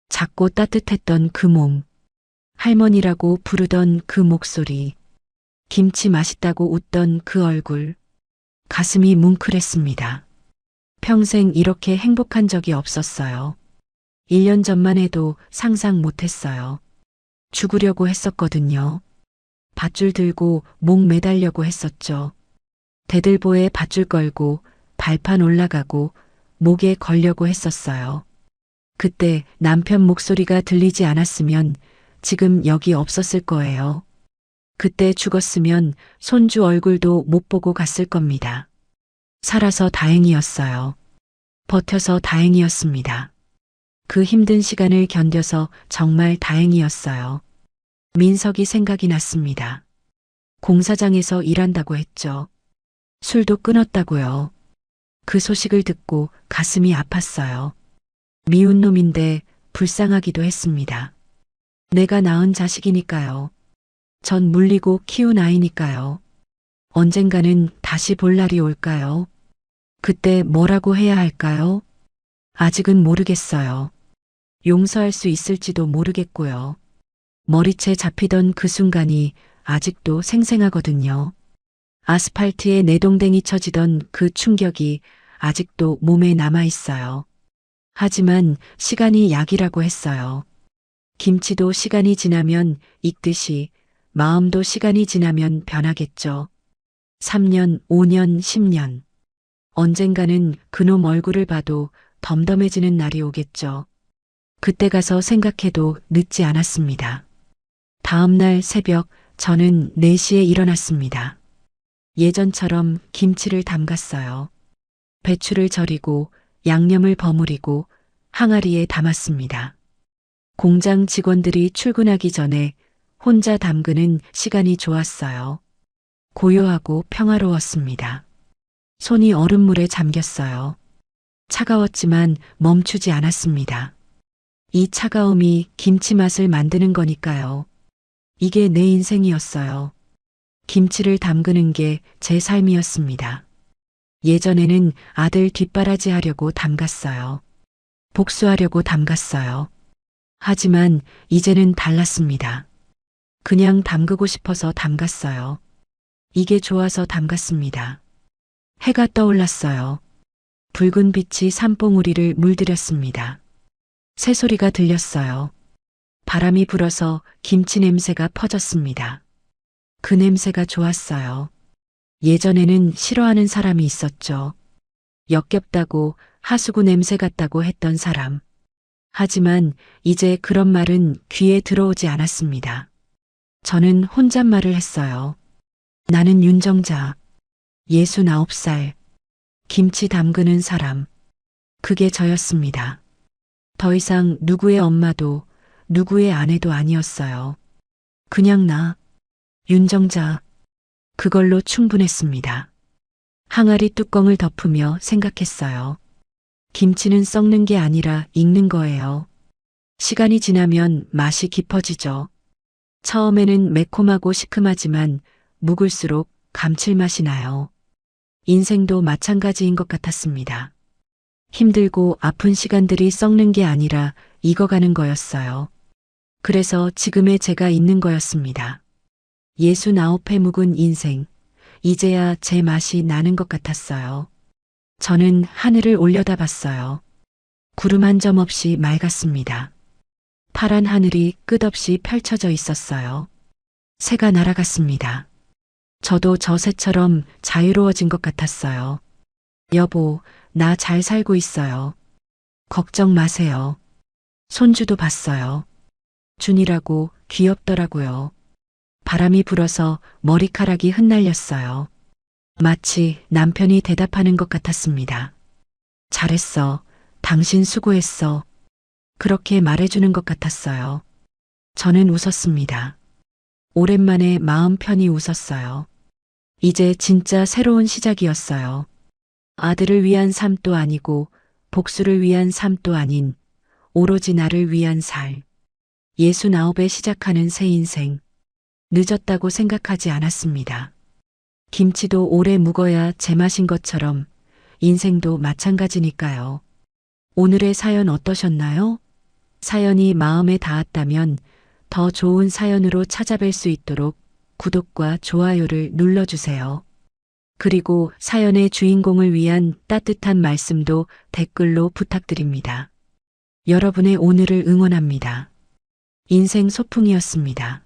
작고 따뜻했던 그 몸. 할머니라고 부르던 그 목소리, 김치 맛있다고 웃던 그 얼굴, 가슴이 뭉클했습니다. 평생 이렇게 행복한 적이 없었어요. 1년 전만 해도 상상 못했어요. 죽으려고 했었거든요. 밧줄 들고 목 매달려고 했었죠. 대들보에 밧줄 걸고 발판 올라가고 목에 걸려고 했었어요. 그때 남편 목소리가 들리지 않았으면 지금 여기 없었을 거예요. 그때 죽었으면 손주 얼굴도 못 보고 갔을 겁니다. 살아서 다행이었어요. 버텨서 다행이었습니다. 그 힘든 시간을 견뎌서 정말 다행이었어요. 민석이 생각이 났습니다. 공사장에서 일한다고 했죠. 술도 끊었다고요. 그 소식을 듣고 가슴이 아팠어요. 미운 놈인데 불쌍하기도 했습니다. 내가 낳은 자식이니까요. 전 물리고 키운 아이니까요. 언젠가는 다시 볼 날이 올까요? 그때 뭐라고 해야 할까요? 아직은 모르겠어요. 용서할 수 있을지도 모르겠고요. 머리채 잡히던 그 순간이 아직도 생생하거든요. 아스팔트에 내동댕이 쳐지던 그 충격이 아직도 몸에 남아 있어요. 하지만 시간이 약이라고 했어요. 김치도 시간이 지나면 익듯이 마음도 시간이 지나면 변하겠죠. 3년, 5년, 10년. 언젠가는 그놈 얼굴을 봐도 덤덤해지는 날이 오겠죠. 그때 가서 생각해도 늦지 않았습니다. 다음 날 새벽 저는 4시에 일어났습니다. 예전처럼 김치를 담갔어요. 배추를 절이고 양념을 버무리고 항아리에 담았습니다. 공장 직원들이 출근하기 전에 혼자 담그는 시간이 좋았어요. 고요하고 평화로웠습니다. 손이 얼음물에 잠겼어요. 차가웠지만 멈추지 않았습니다. 이 차가움이 김치 맛을 만드는 거니까요. 이게 내 인생이었어요. 김치를 담그는 게 제 삶이었습니다. 예전에는 아들 뒷바라지 하려고 담갔어요. 복수하려고 담갔어요. 하지만 이제는 달랐습니다. 그냥 담그고 싶어서 담갔어요. 이게 좋아서 담갔습니다. 해가 떠올랐어요. 붉은 빛이 산봉우리를 물들였습니다. 새소리가 들렸어요. 바람이 불어서 김치 냄새가 퍼졌습니다. 그 냄새가 좋았어요. 예전에는 싫어하는 사람이 있었죠. 역겹다고 하수구 냄새 같다고 했던 사람. 하지만 이제 그런 말은 귀에 들어오지 않았습니다. 저는 혼잣말을 했어요. 나는 윤정자, 69살, 김치 담그는 사람. 그게 저였습니다. 더 이상 누구의 엄마도 누구의 아내도 아니었어요. 그냥 나, 윤정자. 그걸로 충분했습니다. 항아리 뚜껑을 덮으며 생각했어요. 김치는 썩는 게 아니라 익는 거예요. 시간이 지나면 맛이 깊어지죠. 처음에는 매콤하고 시큼하지만 묵을수록 감칠맛이 나요. 인생도 마찬가지인 것 같았습니다. 힘들고 아픈 시간들이 썩는 게 아니라 익어가는 거였어요. 그래서 지금의 제가 있는 거였습니다. 69회 묵은 인생, 이제야 제 맛이 나는 것 같았어요. 저는 하늘을 올려다봤어요. 구름 한 점 없이 맑았습니다. 파란 하늘이 끝없이 펼쳐져 있었어요. 새가 날아갔습니다. 저도 저 새처럼 자유로워진 것 같았어요. 여보, 나 잘 살고 있어요. 걱정 마세요. 손주도 봤어요. 준이라고 귀엽더라고요. 바람이 불어서 머리카락이 흩날렸어요. 마치 남편이 대답하는 것 같았습니다. 잘했어. 당신 수고했어. 그렇게 말해주는 것 같았어요. 저는 웃었습니다. 오랜만에 마음 편히 웃었어요. 이제 진짜 새로운 시작이었어요. 아들을 위한 삶도 아니고 복수를 위한 삶도 아닌 오로지 나를 위한 살. 69에 시작하는 새 인생. 늦었다고 생각하지 않았습니다. 김치도 오래 묵어야 제맛인 것처럼 인생도 마찬가지니까요. 오늘의 사연 어떠셨나요? 사연이 마음에 닿았다면 더 좋은 사연으로 찾아뵐 수 있도록 구독과 좋아요를 눌러주세요. 그리고 사연의 주인공을 위한 따뜻한 말씀도 댓글로 부탁드립니다. 여러분의 오늘을 응원합니다. 인생 소풍이었습니다.